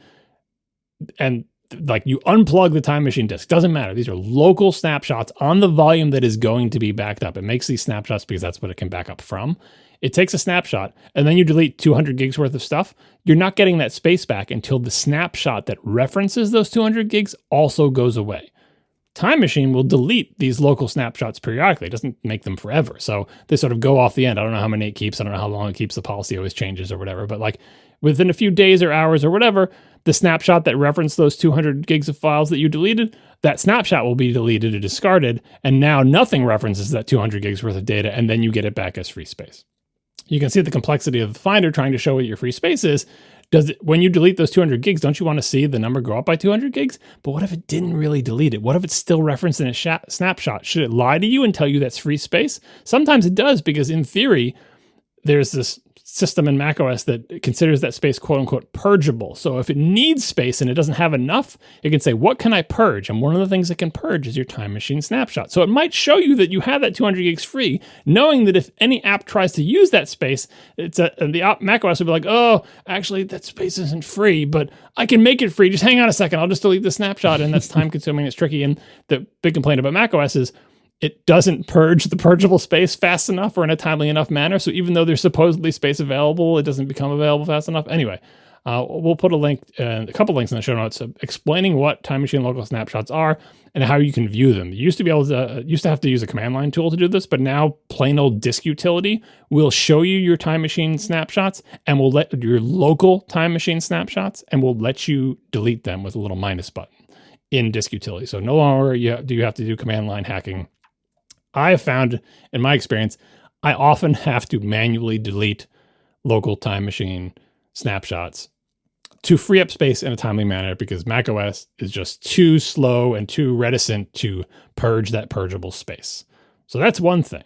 and like you unplug the Time Machine disk, doesn't matter. These are local snapshots on the volume that is going to be backed up. It makes these snapshots because that's what it can back up from. It takes a snapshot and then you delete 200 gigs worth of stuff. You're not getting that space back until the snapshot that references those 200 gigs also goes away. Time Machine will delete these local snapshots periodically. It doesn't make them forever. So they sort of go off the end. I don't know how many it keeps. I don't know how long it keeps. The policy always changes or whatever. But like within a few days or hours or whatever, the snapshot that referenced those 200 gigs of files that you deleted, that snapshot will be deleted or discarded. And now nothing references that 200 gigs worth of data. And then you get it back as free space. You can see the complexity of the Finder trying to show what your free space is. When you delete those 200 gigs, don't you want to see the number go up by 200 gigs? But what if it didn't really delete it? What if it's still referenced in a snapshot? Should it lie to you and tell you that's free space? Sometimes it does, because in theory, there's this system in macOS that considers that space quote unquote purgeable. So if it needs space and it doesn't have enough, it can say, what can I purge? And one of the things it can purge is your Time Machine snapshot. So it might show you that you have that 200 gigs free, knowing that if any app tries to use that space, the macOS will be like, oh, actually that space isn't free, but I can make it free. Just hang on a second. I'll just delete the snapshot. And that's time consuming. It's tricky. And the big complaint about macOS is it doesn't purge the purgeable space fast enough or in a timely enough manner. So even though there's supposedly space available, it doesn't become available fast enough. Anyway, we'll put a couple links in the show notes explaining what Time Machine local snapshots are and how you can view them. You used to have to use a command line tool to do this, but now plain old disk utility will show you your Time Machine snapshots and will let your local Time Machine snapshots and will let you delete them with a little minus button in disk utility. So no longer do you have to do command line hacking. I have found, in my experience, I often have to manually delete local Time Machine snapshots to free up space in a timely manner because macOS is just too slow and too reticent to purge that purgeable space. So that's one thing.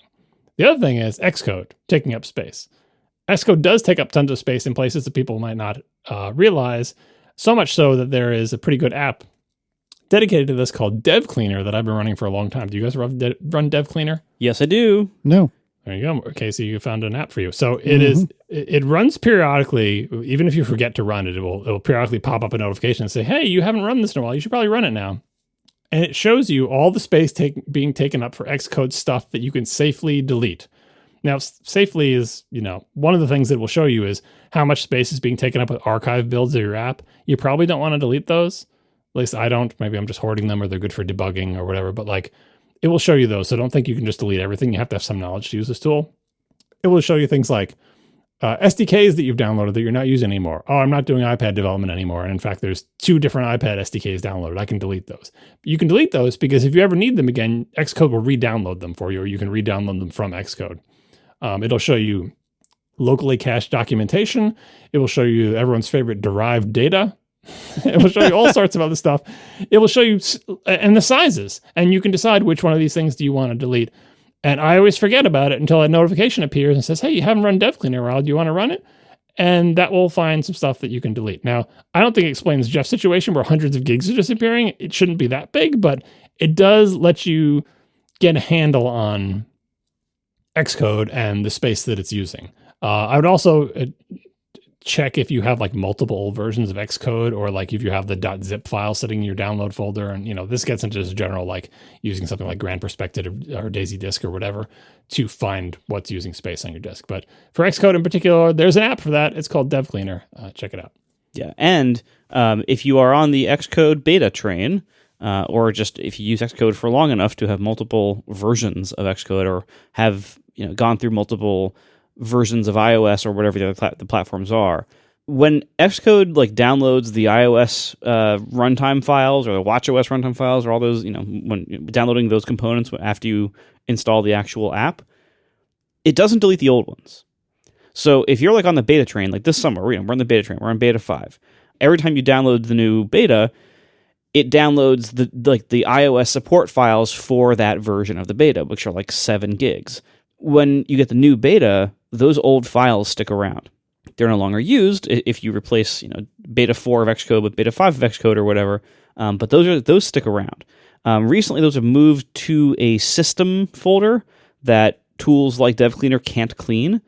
The other thing is Xcode taking up space. Xcode does take up tons of space in places that people might not realize, so much so that there is a pretty good app dedicated to this called Dev Cleaner that I've been running for a long time. Do you guys run Dev Cleaner? Yes, I do. No. There you go. Okay, so you found an app for you. So it runs periodically. Even if you forget to run it, it'll periodically pop up a notification and say, hey, you haven't run this in a while. You should probably run it now. And it shows you all the space being taken up for Xcode stuff that you can safely delete. Now, safely is, one of the things that will show you is how much space is being taken up with archive builds of your app. You probably don't want to delete those. At least I don't. Maybe I'm just hoarding them or they're good for debugging or whatever. But it will show you those. So don't think you can just delete everything. You have to have some knowledge to use this tool. It will show you things like SDKs that you've downloaded that you're not using anymore. Oh, I'm not doing iPad development anymore. And in fact, there's 2 different iPad SDKs downloaded. I can delete those. You can delete those because if you ever need them again, Xcode will re-download them for you, or you can re-download them from Xcode. It'll show you locally cached documentation. It will show you everyone's favorite derived data. It will show you all sorts of other stuff. It will show you and the sizes, and you can decide which one of these things do you want to delete. And I always forget about it until a notification appears and says, hey, you haven't run Dev Cleaner in a while. Do you want to run it? And that will find some stuff that you can delete. Now, I don't think it explains Jeff's situation where hundreds of gigs are disappearing. It shouldn't be that big, but it does let you get a handle on Xcode and the space that it's using. I would also check if you have multiple old versions of Xcode, or if you have the .zip file sitting in your download folder. And, this gets into just general, using something like Grand Perspective or Daisy Disk or whatever to find what's using space on your disk. But for Xcode in particular, there's an app for that. It's called Dev Cleaner. Check it out. Yeah. And if you are on the Xcode beta train, or just if you use Xcode for long enough to have multiple versions of Xcode, or have gone through multiple versions of iOS or whatever the platforms are, when Xcode downloads the iOS runtime files or the watchOS runtime files, or all those, when downloading those components after you install the actual app, it doesn't delete the old ones. So if you're on the beta train, this summer, we're on the beta train, we're on beta 5. Every time you download the new beta, it downloads the iOS support files for that version of the beta, which are 7 gigs. When you get the new beta, those old files stick around. They're no longer used if you replace, beta 4 of Xcode with beta 5 of Xcode or whatever. But those stick around. Recently, those have moved to a system folder that tools like Dev Cleaner can't clean.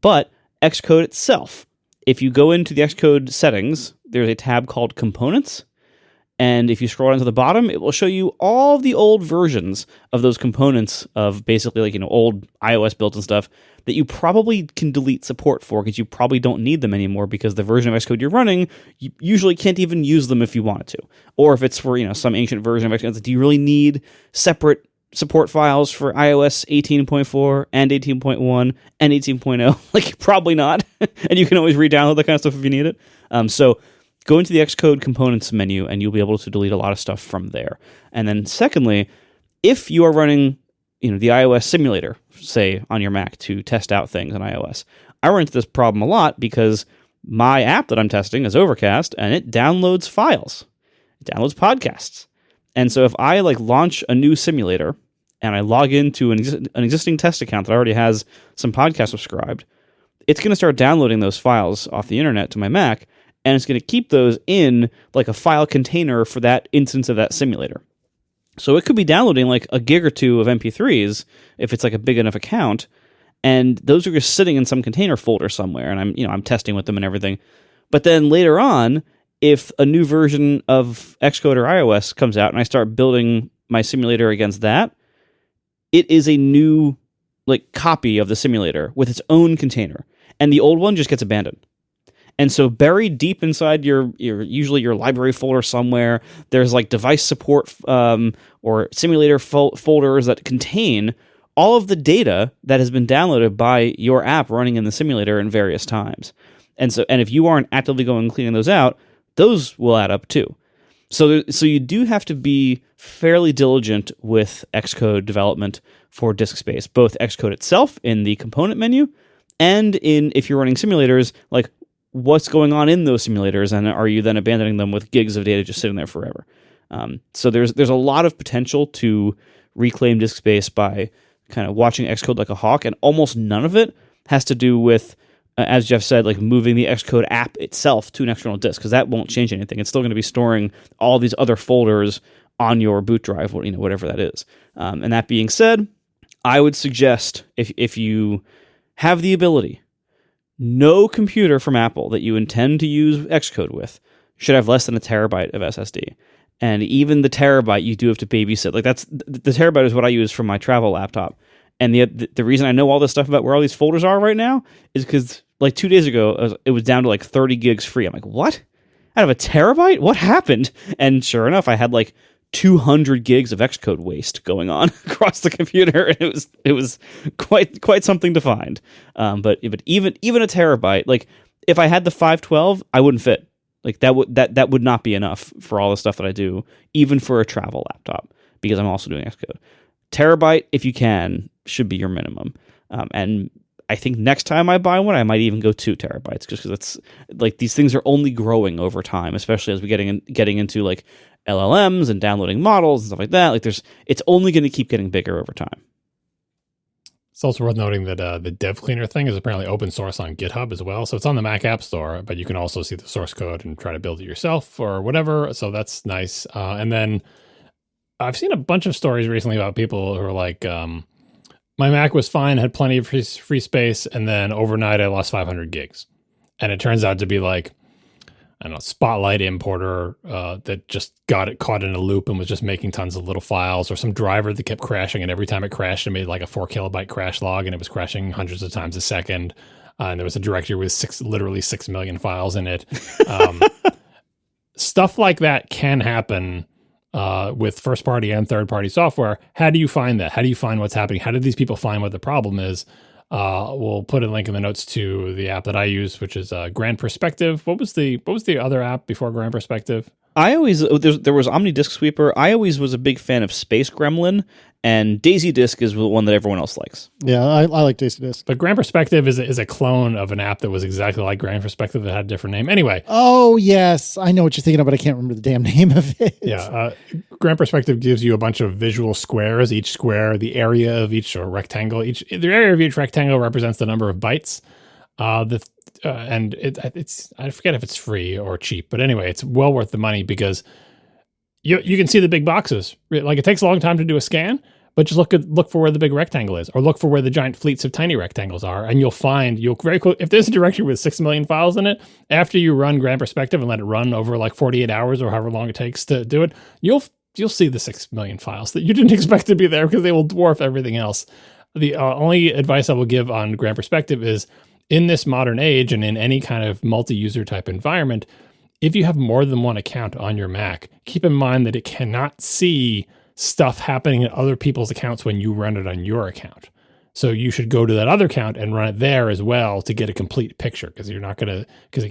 But Xcode itself, if you go into the Xcode settings, there's a tab called Components. And if you scroll down to the bottom, it will show you all the old versions of those components of basically old iOS builds and stuff that you probably can delete support for, because you probably don't need them anymore, because the version of Xcode you're running, you usually can't even use them if you wanted to. Or if it's for some ancient version of Xcode, do you really need separate support files for iOS 18.4 and 18.1 and 18.0? Probably not. And you can always re-download that kind of stuff if you need it. So go into the Xcode components menu and you'll be able to delete a lot of stuff from there. And then secondly, if you are running the iOS simulator, say on your Mac, to test out things on iOS, I run into this problem a lot because my app that I'm testing is Overcast and it downloads files. It downloads podcasts. And so if I launch a new simulator and I log into an existing test account that already has some podcasts subscribed, it's going to start downloading those files off the internet to my Mac, and it's going to keep those in a file container for that instance of that simulator. So it could be downloading a gig or 2 of MP3s if it's a big enough account, and those are just sitting in some container folder somewhere, and I'm testing with them and everything. But then later on, if a new version of Xcode or iOS comes out and I start building my simulator against that, it is a new copy of the simulator with its own container, and the old one just gets abandoned. And so buried deep inside your usually your library folder somewhere, there's device support or simulator folders that contain all of the data that has been downloaded by your app running in the simulator in various times. And if you aren't actively going and cleaning those out, those will add up too. So you do have to be fairly diligent with Xcode development for disk space, both Xcode itself in the component menu, and if you're running simulators, what's going on in those simulators, and are you then abandoning them with gigs of data just sitting there forever? So there's a lot of potential to reclaim disk space by kind of watching Xcode like a hawk, and almost none of it has to do with, as Jeff said, moving the Xcode app itself to an external disk, because that won't change anything. It's still going to be storing all these other folders on your boot drive, whatever that is. And that being said, I would suggest if you have the ability, no computer from Apple that you intend to use Xcode with should have less than a terabyte of SSD. And even the terabyte, you do have to babysit. Like the terabyte is what I use for my travel laptop. And the reason I know all this stuff about where all these folders are right now is because like 2 days ago, it was down to like 30 gigs free. I'm like, what? Out of a terabyte? What happened? And sure enough, I had like 200 gigs of Xcode waste going on across the computer. It was quite something to find. But even a terabyte, like if I had the 512, I wouldn't fit. Like that would not be enough for all the stuff that I do, even for a travel laptop, because I'm also doing Xcode. Terabyte, if you can, should be your minimum. And I think next time I buy one, I might even go 2 terabytes, just because it's like these things are only growing over time, especially as we getting into like LLMs and downloading models and stuff like that. Like it's only going to keep getting bigger over time. It's also worth noting that the dev cleaner thing is apparently open source on GitHub as well. So it's on the Mac App Store, but you can also see the source code and try to build it yourself or whatever. So that's nice. And then I've seen a bunch of stories recently about people who are like, my Mac was fine, had plenty of free space, and then overnight I lost 500 gigs. And it turns out to be like, I don't know, Spotlight importer that just got it caught in a loop and was just making tons of little files, or some driver that kept crashing, and every time it crashed, it made like a 4 kilobyte crash log, and it was crashing hundreds of times a second. And there was a directory with literally 6 million files in it. Stuff like that can happen with first-party and third-party software. How do you find that? How do you find what's happening? How do these people find what the problem is? We'll put a link in the notes to the app that I use, which is Grand Perspective. What was the other app before Grand Perspective? I always there was Omni Disk Sweeper. I always was a big fan of Space Gremlin, and Daisy Disk is the one that everyone else likes. Yeah, I like Daisy Disk. But Grand Perspective is a clone of an app that was exactly like Grand Perspective that had a different name. Anyway. Oh, yes. I know what you're thinking of, but I can't remember the damn name of it. Yeah. Grand Perspective gives you a bunch of visual squares. Each square, the area of each rectangle, the area of each rectangle represents the number of bytes. And it's I forget if it's free or cheap, but anyway, it's well worth the money because you can see the big boxes. Like it takes a long time to do a scan, but just look for where the big rectangle is, or look for where the giant fleets of tiny rectangles are, and you'll very quick, if there's a directory with 6 million files in it, after you run Grand Perspective and let it run over like 48 hours or however long it takes to do it, you'll see the 6 million files that you didn't expect to be there because they will dwarf everything else. The only advice I will give on Grand Perspective is, in this modern age and in any kind of multi-user type environment, if you have more than one account on your Mac, keep in mind that it cannot see stuff happening in other people's accounts when you run it on your account. So you should go to that other account and run it there as well to get a complete picture, because it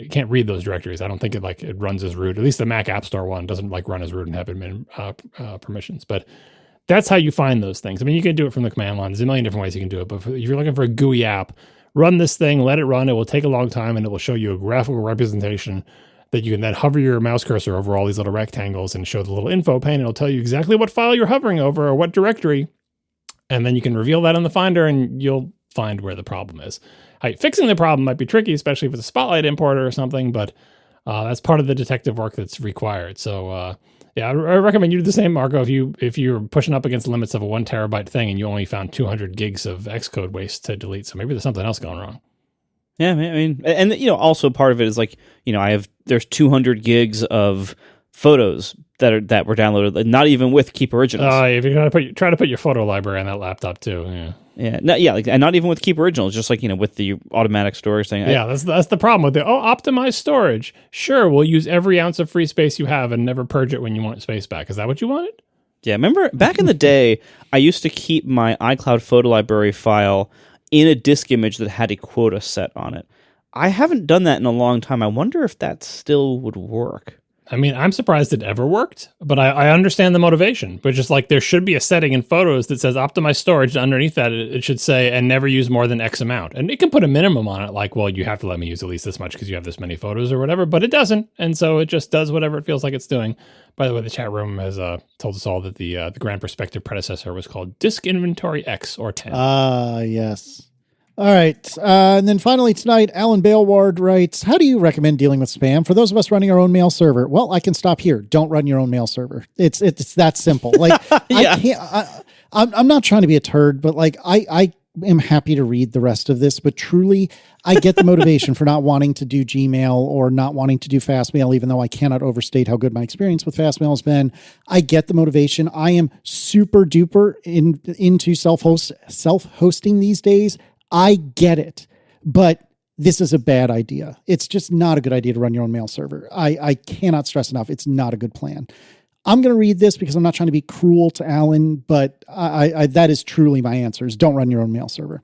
can't read those directories. I don't think it runs as root. At least the Mac App Store one doesn't run as root and have admin permissions. But that's how you find those things. I mean, you can do it from the command line. There's a million different ways you can do it. But if you're looking for a GUI app, run this thing, let it run. It will take a long time, and it will show you a graphical representation that you can then hover your mouse cursor over all these little rectangles and show the little info pane. It'll tell you exactly what file you're hovering over or what directory. And then you can reveal that in the Finder, and you'll find where the problem is. Fixing the problem might be tricky, especially if it's a Spotlight importer or something, but that's part of the detective work that's required. So, yeah, I recommend you do the same, Marco. If you're pushing up against the limits of a 1 terabyte thing and you only found 200 gigs of Xcode waste to delete, so maybe there's something else going wrong. Yeah, I mean, and also part of it is there's 200 gigs of photos that were downloaded, not even with Keep Originals. If you're gonna try to put your photo library on that laptop too, yeah. And not even with Keep Originals, just with the automatic storage thing. Yeah, that's the problem with it. Optimized storage. Sure, we'll use every ounce of free space you have and never purge it when you want space back. Is that what you wanted? Yeah, remember back in the day, I used to keep my iCloud photo library file in a disk image that had a quota set on it. I haven't done that in a long time. I wonder if that still would work. I mean, I'm surprised it ever worked, but I understand the motivation. But just there should be a setting in Photos that says optimize storage. And underneath that, it should say, and never use more than X amount. And it can put a minimum on it, you have to let me use at least this much because you have this many photos or whatever, but it doesn't. And so it just does whatever it feels like it's doing. By the way, the chat room has told us all that the Grand Perspective predecessor was called Disk Inventory X or 10. Yes. All right. And then finally tonight, Alan Baleward writes, how do you recommend dealing with spam? For those of us running our own mail server, well, I can stop here. Don't run your own mail server. It's that simple. Like, Yeah. I can't, I'm not trying to be a turd, but like, I am happy to read the rest of this, but truly I get the motivation for not wanting to do Gmail or not wanting to do Fastmail, even though I cannot overstate how good my experience with Fastmail has been. I get the motivation. I am super duper into self-hosting these days. I get it, but this is a bad idea. It's just not a good idea to run your own mail server. I cannot stress enough. It's not a good plan. I'm going to read this because I'm not trying to be cruel to Alan, but that is truly my answer is don't run your own mail server.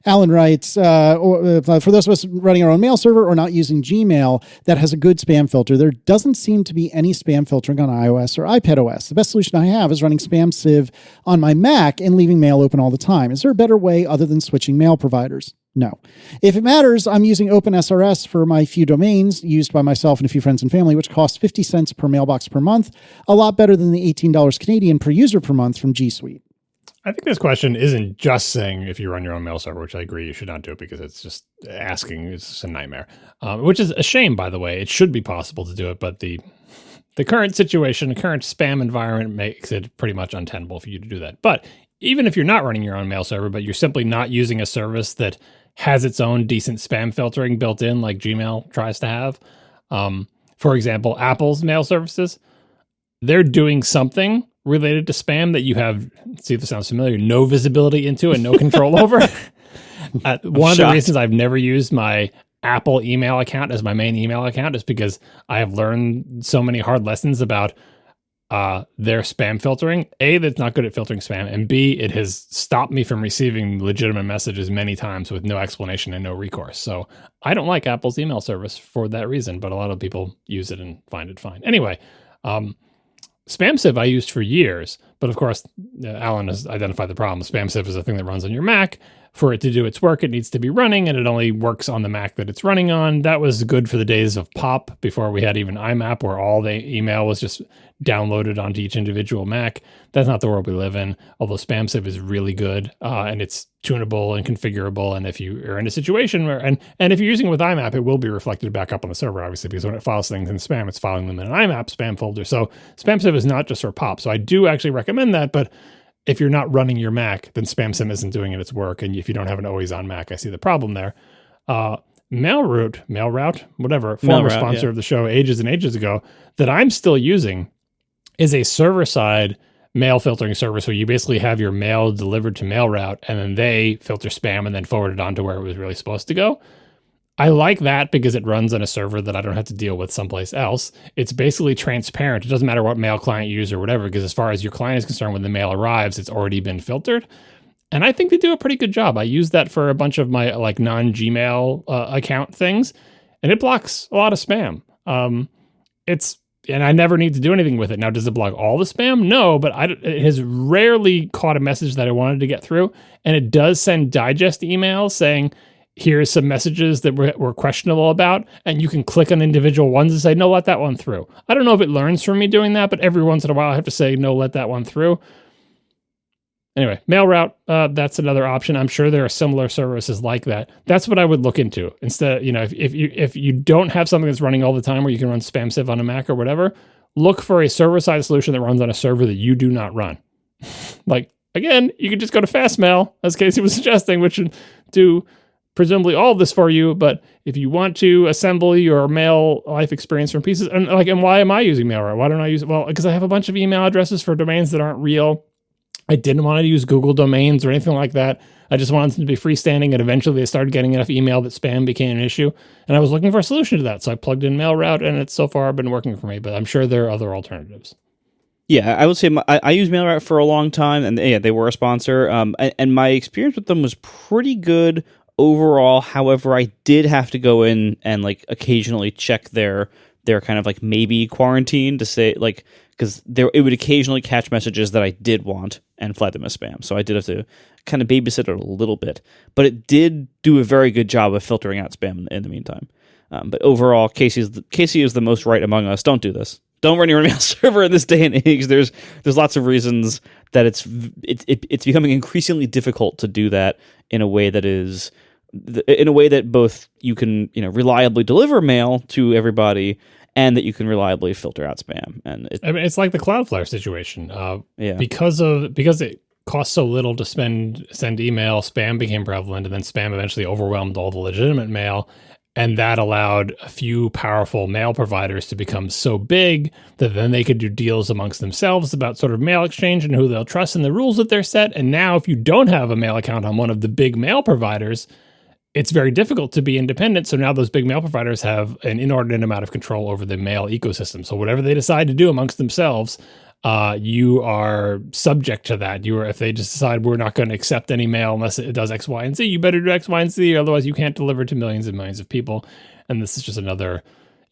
Alan writes, for those of us running our own mail server or not using Gmail that has a good spam filter, there doesn't seem to be any spam filtering on iOS or iPadOS. The best solution I have is running Spam Sieve on my Mac and leaving mail open all the time. Is there a better way other than switching mail providers? No. If it matters, I'm using OpenSRS for my few domains used by myself and a few friends and family, which costs 50 cents per mailbox per month, a lot better than the $18 Canadian per user per month from G Suite. I think this question isn't just saying if you run your own mail server, which I agree you should not do it because it's just asking. It's just a nightmare, which is a shame, by the way. It should be possible to do it, but the current situation, the current spam environment makes it pretty much untenable for you to do that. But even if you're not running your own mail server, but you're simply not using a service that has its own decent spam filtering built in like Gmail tries to have, for example, Apple's mail services, they're doing something related to spam that you have, see if this sounds familiar, no visibility into and no control over. One of the reasons I've never used my Apple email account as my main email account is because I have learned so many hard lessons about their spam filtering. A, that's not good at filtering spam, and B, it has stopped me from receiving legitimate messages many times with no explanation and no recourse. So I don't like Apple's email service for that reason, but a lot of people use it and find it fine. Anyway, Spam Sieve I used for years, but of course, Alan has identified the problem. Spam Sieve is a thing that runs on your Mac. For it to do its work, it needs to be running, and it only works on the Mac that it's running on. That was good for the days of POP, before we had even IMAP, where all the email was just downloaded onto each individual Mac. That's not the world we live in, although Spam Sieve is really good, and it's tunable and configurable. And if you are in a situation where, and if you're using it with IMAP, it will be reflected back up on the server, obviously, because when it files things in spam, it's filing them in an IMAP spam folder. So Spam Sieve is not just for POP. So I do actually recommend that, but if you're not running your Mac, then Spam Sieve isn't doing its work. And if you don't have an always on Mac, I see the problem there. MailRoute, whatever, former sponsor of the show ages and ages ago, that I'm still using is a server-side mail filtering service where you basically have your mail delivered to MailRoute and then they filter spam and then forward it on to where it was really supposed to go. I like that because it runs on a server that I don't have to deal with someplace else. It's basically transparent. It doesn't matter what mail client you use or whatever, because as far as your client is concerned, when the mail arrives, it's already been filtered. And I think they do a pretty good job. I use that for a bunch of my like non-Gmail account things, and it blocks a lot of spam. And I never need to do anything with it. Now, does it block all the spam? No, but it has rarely caught a message that I wanted to get through. And it does send digest emails saying, here's some messages that we're questionable about, and you can click on individual ones and say, no, let that one through. I don't know if it learns from me doing that, but every once in a while I have to say, no, let that one through. Anyway, MailRoute, that's another option. I'm sure there are similar services like that. That's what I would look into. Instead, if you don't have something that's running all the time where you can run Spam Sieve on a Mac or whatever, look for a server-side solution that runs on a server that you do not run. Like, again, you can just go to Fastmail, as Casey was suggesting, which would do presumably all of this for you. But if you want to assemble your mail life experience from pieces, and why am I using MailRoute? Why don't I use it? Well, because I have a bunch of email addresses for domains that aren't real. I didn't want to use Google domains or anything like that. I just wanted them to be freestanding, and eventually they started getting enough email that spam became an issue. And I was looking for a solution to that. So I plugged in MailRoute, and it's so far been working for me, but I'm sure there are other alternatives. Yeah, I would say I used MailRoute for a long time, and yeah, they were a sponsor. And my experience with them was pretty good overall. However, I did have to go in and like occasionally check their kind of like maybe quarantine to say like, because it would occasionally catch messages that I did want and flag them as spam. So I did have to kind of babysit it a little bit, but it did do a very good job of filtering out spam in the meantime. But overall, Casey is the most right among us. Don't do this. Don't run your own mail server in this day and age. There's lots of reasons that it's becoming increasingly difficult to do that in a way that is in a way that both you can reliably deliver mail to everybody, and that you can reliably filter out spam. And it's like the Cloudflare situation. Yeah. Because it cost so little to send email, spam became prevalent, and then spam eventually overwhelmed all the legitimate mail. And that allowed a few powerful mail providers to become so big that then they could do deals amongst themselves about sort of mail exchange and who they'll trust and the rules that they're set. And now if you don't have a mail account on one of the big mail providers, it's very difficult to be independent. So now those big mail providers have an inordinate amount of control over the mail ecosystem. So whatever they decide to do amongst themselves, you are subject to that. If they just decide we're not going to accept any mail unless it does X, Y, and Z, you better do X, Y, and Z, otherwise you can't deliver to millions and millions of people. And this is just another,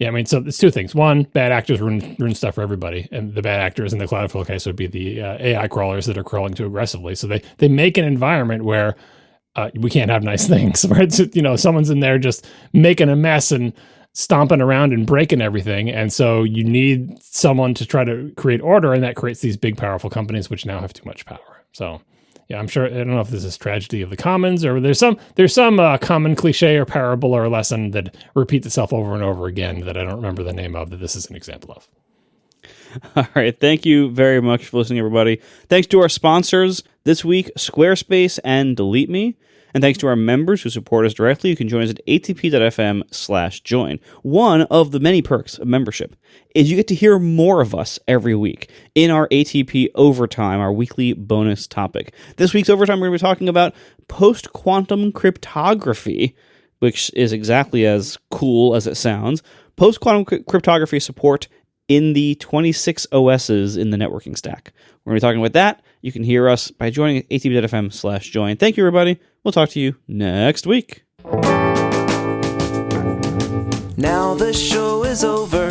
so it's two things. One, bad actors ruin stuff for everybody. And the bad actors in the Cloudflare case would be the AI crawlers that are crawling too aggressively. So they make an environment where we can't have nice things, right? So, someone's in there just making a mess and stomping around and breaking everything. And so you need someone to try to create order, and that creates these big, powerful companies, which now have too much power. So I'm sure, I don't know if this is tragedy of the commons, or there's some common cliche or parable or lesson that repeats itself over and over again that I don't remember the name of, that this is an example of. All right. Thank you very much for listening, everybody. Thanks to our sponsors this week, Squarespace and DeleteMe. And thanks to our members who support us directly. You can join us at atp.fm/join. One of the many perks of membership is you get to hear more of us every week in our ATP Overtime, our weekly bonus topic. This week's Overtime, we're going to be talking about post-quantum cryptography, which is exactly as cool as it sounds. Post-quantum cryptography support in the 26 OSs in the networking stack. We're going to be talking about that. You can hear us by joining at atp.fm/join. Thank you, everybody. We'll talk to you next week. Now the show is over.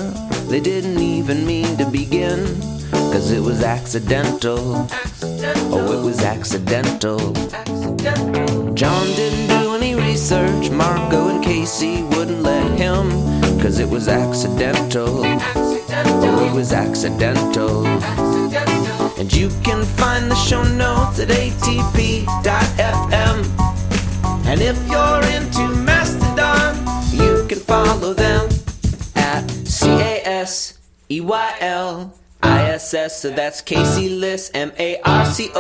They didn't even mean to begin, 'cause it was accidental. Oh, it was accidental. John didn't do any research. Marco and Casey wouldn't let him, 'cause it was accidental. Oh, it was accidental. And you can find the show notes at atp.fm. And if you're into Mastodon, you can follow them at CASEYLISS. So that's Casey Liss, MARCOARMENT,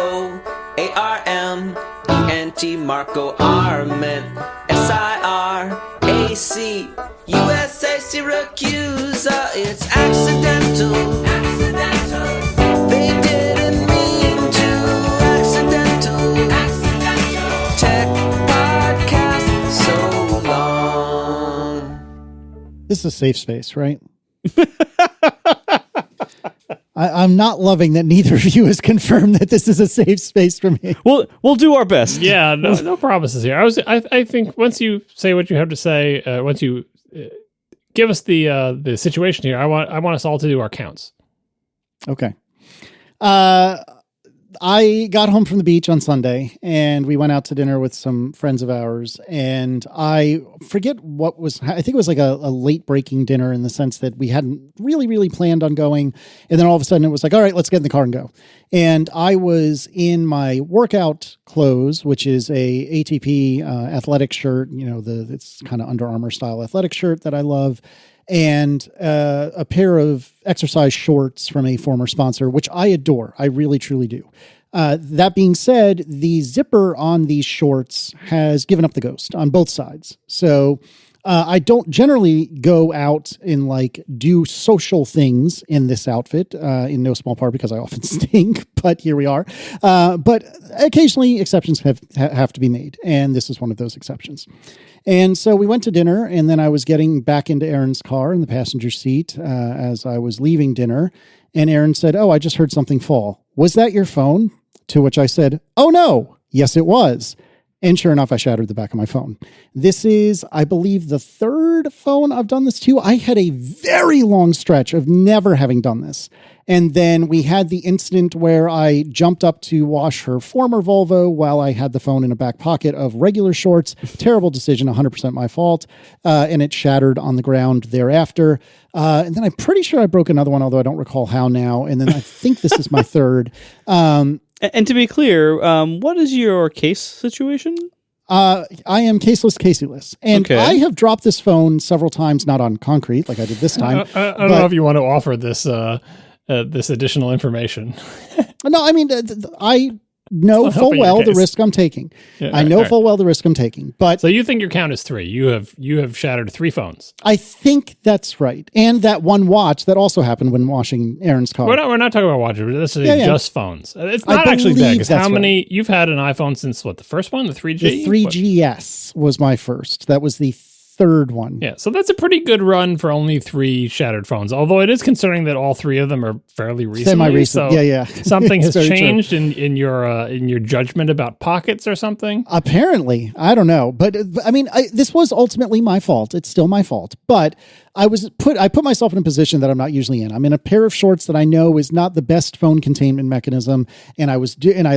Marco Arment, SIRAC, USA Syracuse. It's accidental. They didn't mean to. Accidental. Tech podcast so long. This is a safe space, right? I'm not loving that neither of you has confirmed that this is a safe space for me. We'll do our best. Yeah, no promises here. I think once you say what you have to say, once you give us the situation here, I want us all to do our counts. Okay. I got home from the beach on Sunday, and we went out to dinner with some friends of ours, and I forget I think it was like a late breaking dinner, in the sense that we hadn't really planned on going. And then all of a sudden it was like, all right, let's get in the car and go. And I was in my workout clothes, which is a ATP athletic shirt, it's kind of Under Armour style athletic shirt that I love, and a pair of exercise shorts from a former sponsor, which I adore. I really, truly do. That being said, the zipper on these shorts has given up the ghost on both sides. So I don't generally go out and do social things in this outfit, in no small part because I often stink, but here we are. But occasionally exceptions have to be made, and this is one of those exceptions. And so we went to dinner, and then I was getting back into Aaron's car in the passenger seat as I was leaving dinner. And Aaron said, "Oh, I just heard something fall. Was that your phone?" To which I said, "Oh, no. Yes, it was." And sure enough, I shattered the back of my phone. This is, I believe, the third phone I've done this to. I had a very long stretch of never having done this. And then we had the incident where I jumped up to wash her former Volvo while I had the phone in a back pocket of regular shorts. Terrible decision, 100% my fault. And it shattered on the ground thereafter. And then I'm pretty sure I broke another one, although I don't recall how now. And then I think this is my third. And to be clear, what is your case situation? I am caseless, caseless. And Okay. I have dropped this phone several times, not on concrete like I did this time. I don't know if you want to offer this this additional information. No, I mean, I know full helping your well the case. risk I'm taking. Yeah, I know full well the risk I'm taking. But So you think your count is 3? You have shattered 3 phones. I think that's right. And that one watch that also happened when washing Aaron's car. We're not talking about watches. This is Yeah. just phones. It's I not actually believe big. It's that's how many you've had an iPhone since what, the first one, the 3G? The 3GS was my first. That was the third one. Yeah, so that's a pretty good run for only 3 shattered phones. Although it is concerning that all 3 of them are fairly recent. Semi-recent. So Yeah. something It's has very true. changed in your judgment about pockets or something. Apparently, I don't know, but I mean, this was ultimately my fault. It's still my fault, but I put myself in a position that I'm not usually in. I'm in a pair of shorts that I know is not the best phone containment mechanism, and I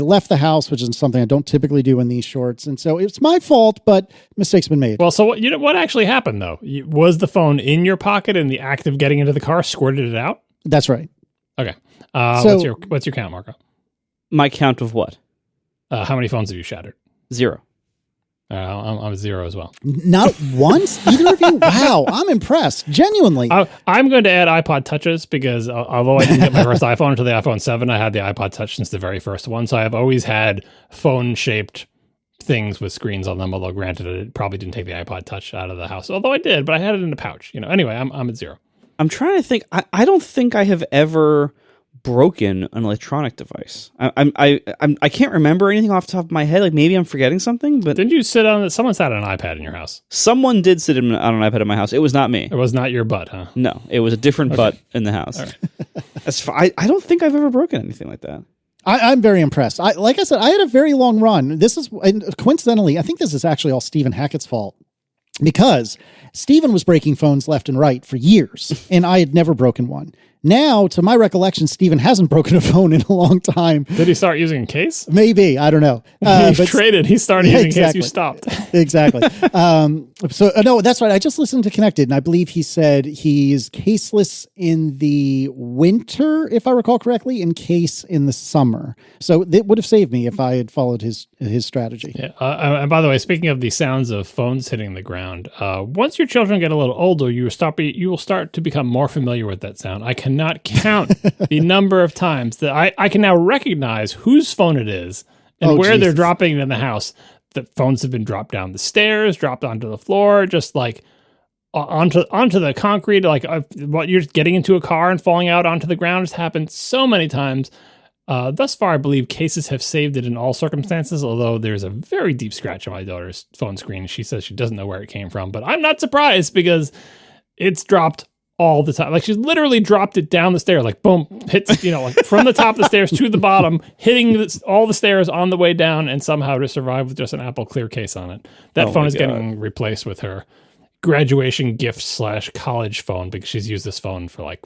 left the house, which is something I don't typically do in these shorts, and so it's my fault. But mistakes been made. Well, so what actually happened though? Was the phone in your pocket in the act of getting into the car, squirted it out? That's right. Okay. So- What's your count, Marco? My count of what? How many phones have you shattered? 0. I'm 0 as well. Not once, either of you. Wow, I'm impressed. Genuinely. I'm going to add iPod touches because although I didn't get my first iPhone until the iPhone 7, I had the iPod touch since the very first one. So I've always had phone-shaped things with screens on them. Although granted, I probably didn't take the iPod touch out of the house. Although I did, but I had it in the pouch. Anyway, I'm at 0. I'm trying to think. I don't think I have ever broken an electronic device. I can't remember anything off the top of my head. Like maybe I'm forgetting something, but Didn't you sit on? Someone sat on an iPad in your house. someone did sit on an iPad in my house. It was not me. It was not your butt, huh? No, it was a different butt in the house. I don't think I've ever broken anything like that. I'm very impressed. Like I said, I had a very long run. This is, and coincidentally, I think this is actually all Stephen Hackett's fault, because Stephen was breaking phones left and right for years, and I had never broken one. Now, to my recollection, Stephen hasn't broken a phone in a long time. Did he start using a case? Maybe, I don't know. He traded. He started using a case. exactly. You stopped. Exactly. No, that's right. I just listened to Connected, and I believe he said he's caseless in the winter, if I recall correctly, and case in the summer. So it would have saved me if I had followed his strategy. Yeah. And by the way, speaking of the sounds of phones hitting the ground, once your children get a little older, you will start to become more familiar with that sound. I cannot count the number of times that I can now recognize whose phone it is and where they're dropping it in the house. The phones have been dropped down the stairs, dropped onto the floor, just like onto the concrete. Like what you're getting into a car and falling out onto the ground has happened so many times. Thus far, I believe cases have saved it in all circumstances, although there's a very deep scratch on my daughter's phone screen. She says she doesn't know where it came from, but I'm not surprised because it's dropped all the time. Like she's literally dropped it down the stair, like boom, hits, like from the top of the stairs to the bottom, hitting all the stairs on the way down, and somehow to survive with just an Apple Clear case on it. That phone is getting replaced with her graduation gift / college phone because she's used this phone for like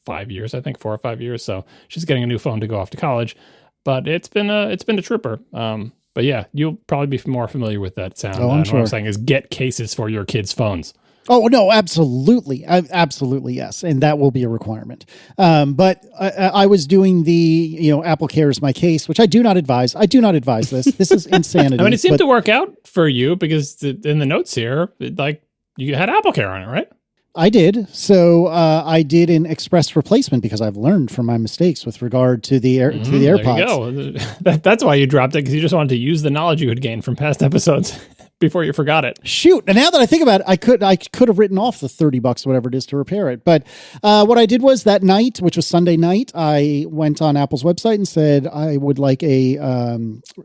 5 years, I think 4 or 5 years. So she's getting a new phone to go off to college, but it's been a trooper. But yeah, you'll probably be more familiar with that sound. I'm sure. What I'm saying is get cases for your kids' phones. Oh, no, absolutely. Absolutely, yes. And that will be a requirement. But I was doing the, AppleCare is my case, which I do not advise. I do not advise this. This is insanity. I mean, it seemed to work out for you because in the notes here, you had AppleCare on it, right? I did. So I did an express replacement because I've learned from my mistakes with regard to the AirPods. There you go. That's why you dropped it, because you just wanted to use the knowledge you had gained from past episodes before you forgot it. Shoot. And now that I think about it, I could have written off the $30, whatever it is, to repair it. But what I did was that night, which was Sunday night, I went on Apple's website and said, I would like a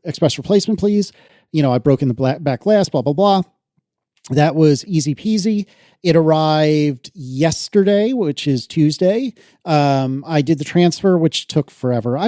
express replacement, please. I broke in the back glass, blah, blah, blah. That was easy peasy. It arrived yesterday, which is Tuesday. I did the transfer, which took forever.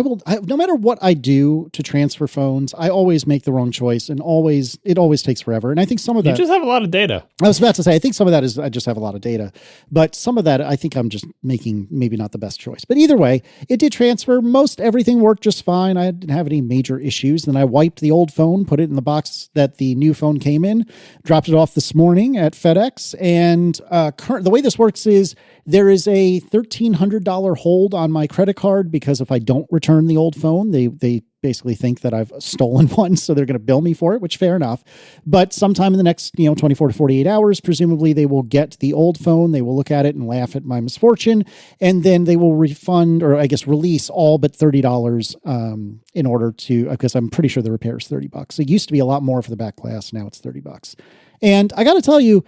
No matter what I do to transfer phones, I always make the wrong choice, and it always takes forever. And I think some of that, you just have a lot of data. I was about to say, I think some of that is I just have a lot of data, but some of that I think I'm just making maybe not the best choice. But either way, it did transfer. Most everything worked just fine. I didn't have any major issues. Then I wiped the old phone, put it in the box that the new phone came in, dropped it off this morning at FedEx, and the way this works is there is a $1,300 hold on my credit card because if I don't return the old phone, they basically think that I've stolen one, so they're going to bill me for it, which fair enough. But sometime in the next, 24 to 48 hours, presumably they will get the old phone, they will look at it and laugh at my misfortune, and then they will refund, or I guess release all but $30 in order to, because I'm pretty sure the repair is $30. It used to be a lot more for the back glass, now it's $30. And I got to tell you,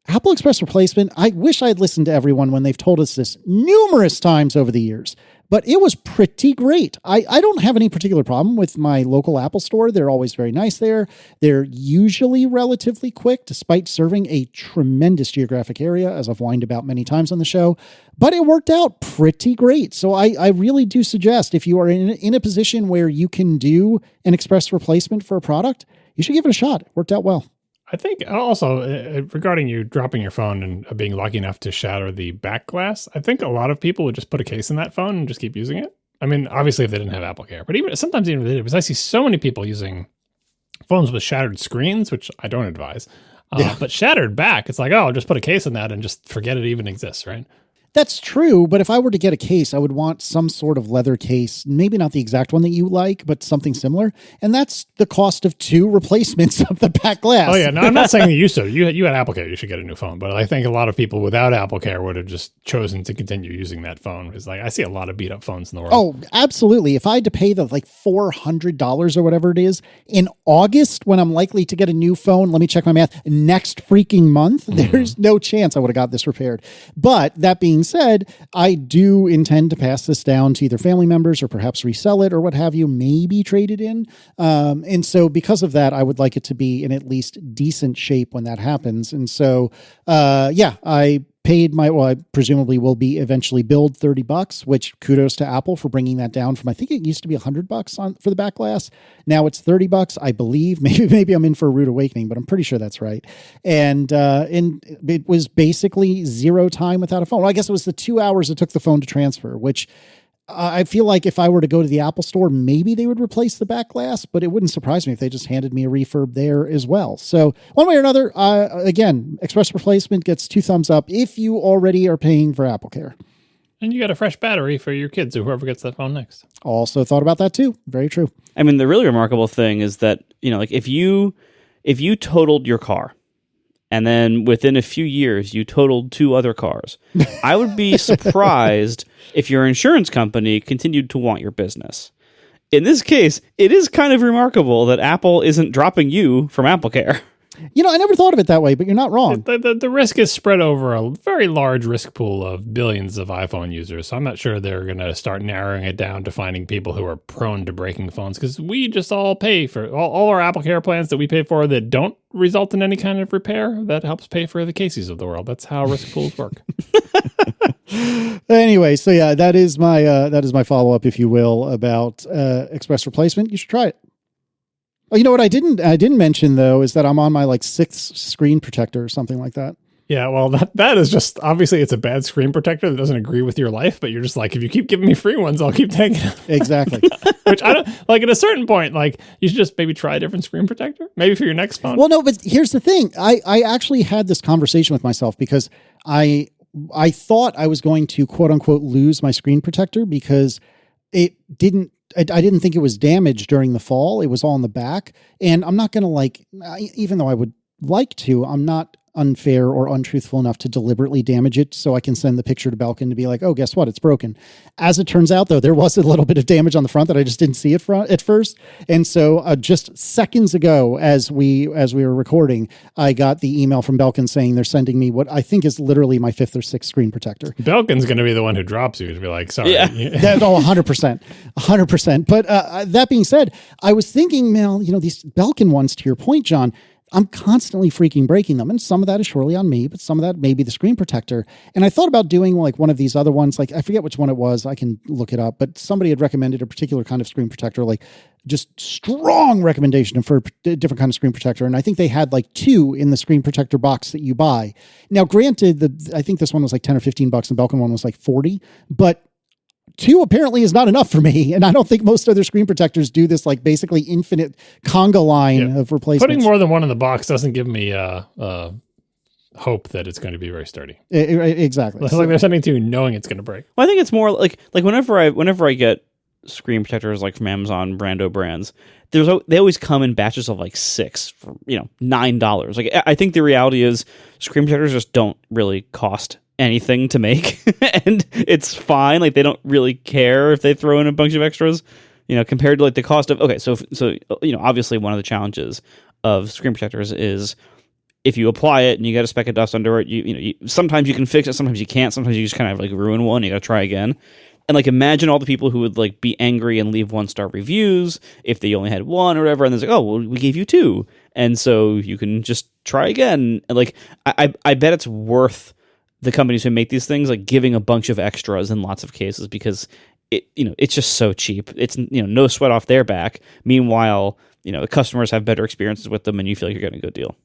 Apple Express replacement, I wish I'd listened to everyone when they've told us this numerous times over the years, but it was pretty great. I don't have any particular problem with my local Apple store. They're always very nice there. They're usually relatively quick, despite serving a tremendous geographic area, as I've whined about many times on the show, but it worked out pretty great. So I really do suggest, if you are in a position where you can do an Express replacement for a product, you should give it a shot. It worked out well. I think also regarding you dropping your phone and being lucky enough to shatter the back glass, I think a lot of people would just put a case in that phone and just keep using it. I mean, obviously if they didn't have AppleCare, but even sometimes if they did, because I see so many people using phones with shattered screens, which I don't advise. But shattered back, it's like, oh, just put a case in that and just forget it even exists, right? That's true, but if I were to get a case, I would want some sort of leather case, maybe not the exact one that you like, but something similar. And that's the cost of 2 replacements of the back glass. Oh, yeah. No, I'm not saying you used to. You had AppleCare, you should get a new phone. But I think a lot of people without AppleCare would have just chosen to continue using that phone. It's like, I see a lot of beat up phones in the world. Oh, absolutely. If I had to pay the $400 or whatever it is in August, when I'm likely to get a new phone, let me check my math, next freaking month, there's no chance I would have got this repaired. But that being said, I do intend to pass this down to either family members or perhaps resell it or what have you, maybe trade it in. And so because of that, I would like it to be in at least decent shape when that happens. And so, I paid I presumably will be eventually billed $30, which kudos to Apple for bringing that down from, I think it used to be $100 for the back glass. Now it's $30, I believe. Maybe I'm in for a rude awakening, but I'm pretty sure that's right. And it was basically 0 time without a phone. Well, I guess it was the 2 hours it took the phone to transfer, which I feel like if I were to go to the Apple store, maybe they would replace the back glass, but it wouldn't surprise me if they just handed me a refurb there as well. So one way or another, again, Express replacement gets 2 thumbs up if you already are paying for AppleCare. And you got a fresh battery for your kids or whoever gets that phone next. Also thought about that too. Very true. I mean, the really remarkable thing is that, if you totaled your car, and then within a few years, you totaled 2 other cars, I would be surprised if your insurance company continued to want your business. In this case, it is kind of remarkable that Apple isn't dropping you from AppleCare. I never thought of it that way, but you're not wrong. The risk is spread over a very large risk pool of billions of iPhone users. So I'm not sure they're going to start narrowing it down to finding people who are prone to breaking phones, because we just all pay for all our AppleCare plans that we pay for that don't result in any kind of repair. That helps pay for the Caseys of the world. That's how risk pools work. Anyway, so yeah, that is my follow-up, if you will, about Express replacement. You should try it. Oh, you know what I didn't mention though is that I'm on my 6th screen protector or something like that. Yeah, well, that is just, obviously it's a bad screen protector that doesn't agree with your life, but you're just like, if you keep giving me free ones, I'll keep taking them. Exactly. Which I don't, at a certain point, you should just maybe try a different screen protector, maybe for your next phone. Well, no, but here's the thing. I actually had this conversation with myself because I thought I was going to quote unquote lose my screen protector because I didn't think it was damaged during the fall. It was all in the back. And I'm not going to even though I would like to, I'm not unfair or untruthful enough to deliberately damage it so I can send the picture to Belkin to be like, oh, guess what? It's broken. As it turns out, though, there was a little bit of damage on the front that I just didn't see at first. And so just seconds ago, as we were recording, I got the email from Belkin saying they're sending me what I think is literally my 5th or 6th screen protector. Belkin's going to be the one who drops you to be like, sorry. Yeah. 100%. 100%. But that being said, I was thinking, Mel, these Belkin ones, to your point, John, I'm constantly freaking breaking them. And some of that is surely on me, but some of that may be the screen protector. And I thought about doing one of these other ones. I forget which one it was. I can look it up, but somebody had recommended a particular kind of screen protector, just strong recommendation for a different kind of screen protector. And I think they had 2 in the screen protector box that you buy. Now, granted, I think this one was $10 or $15 and Belkin one was $40, but 2 apparently is not enough for me. And I don't think most other screen protectors do this basically infinite conga line of replacements. Putting more than one in the box doesn't give me hope that it's going to be very sturdy. Exactly. There's something to knowing it's going to break. Well, I think it's more whenever I get screen protectors like from Amazon, Brando brands, they always come in batches of like 6 for, $9. Like, I think the reality is screen protectors just don't really cost anything to make, and it's fine. Like, they don't really care if they throw in a bunch of extras, compared to like the cost of, okay, so obviously one of the challenges of screen protectors is if you apply it and you get a speck of dust under it, you sometimes you can fix it, sometimes you can't, sometimes you just kind of like ruin one, you gotta try again. And like, imagine all the people who would like be angry and leave 1-star reviews if they only had one or whatever, and there's like, oh, well, we gave you 2, and so you can just try again. And like, I bet it's worth the companies who make these things like giving a bunch of extras in lots of cases, because it's just so cheap. It's no sweat off their back. Meanwhile, the customers have better experiences with them, and you feel like you're getting a good deal.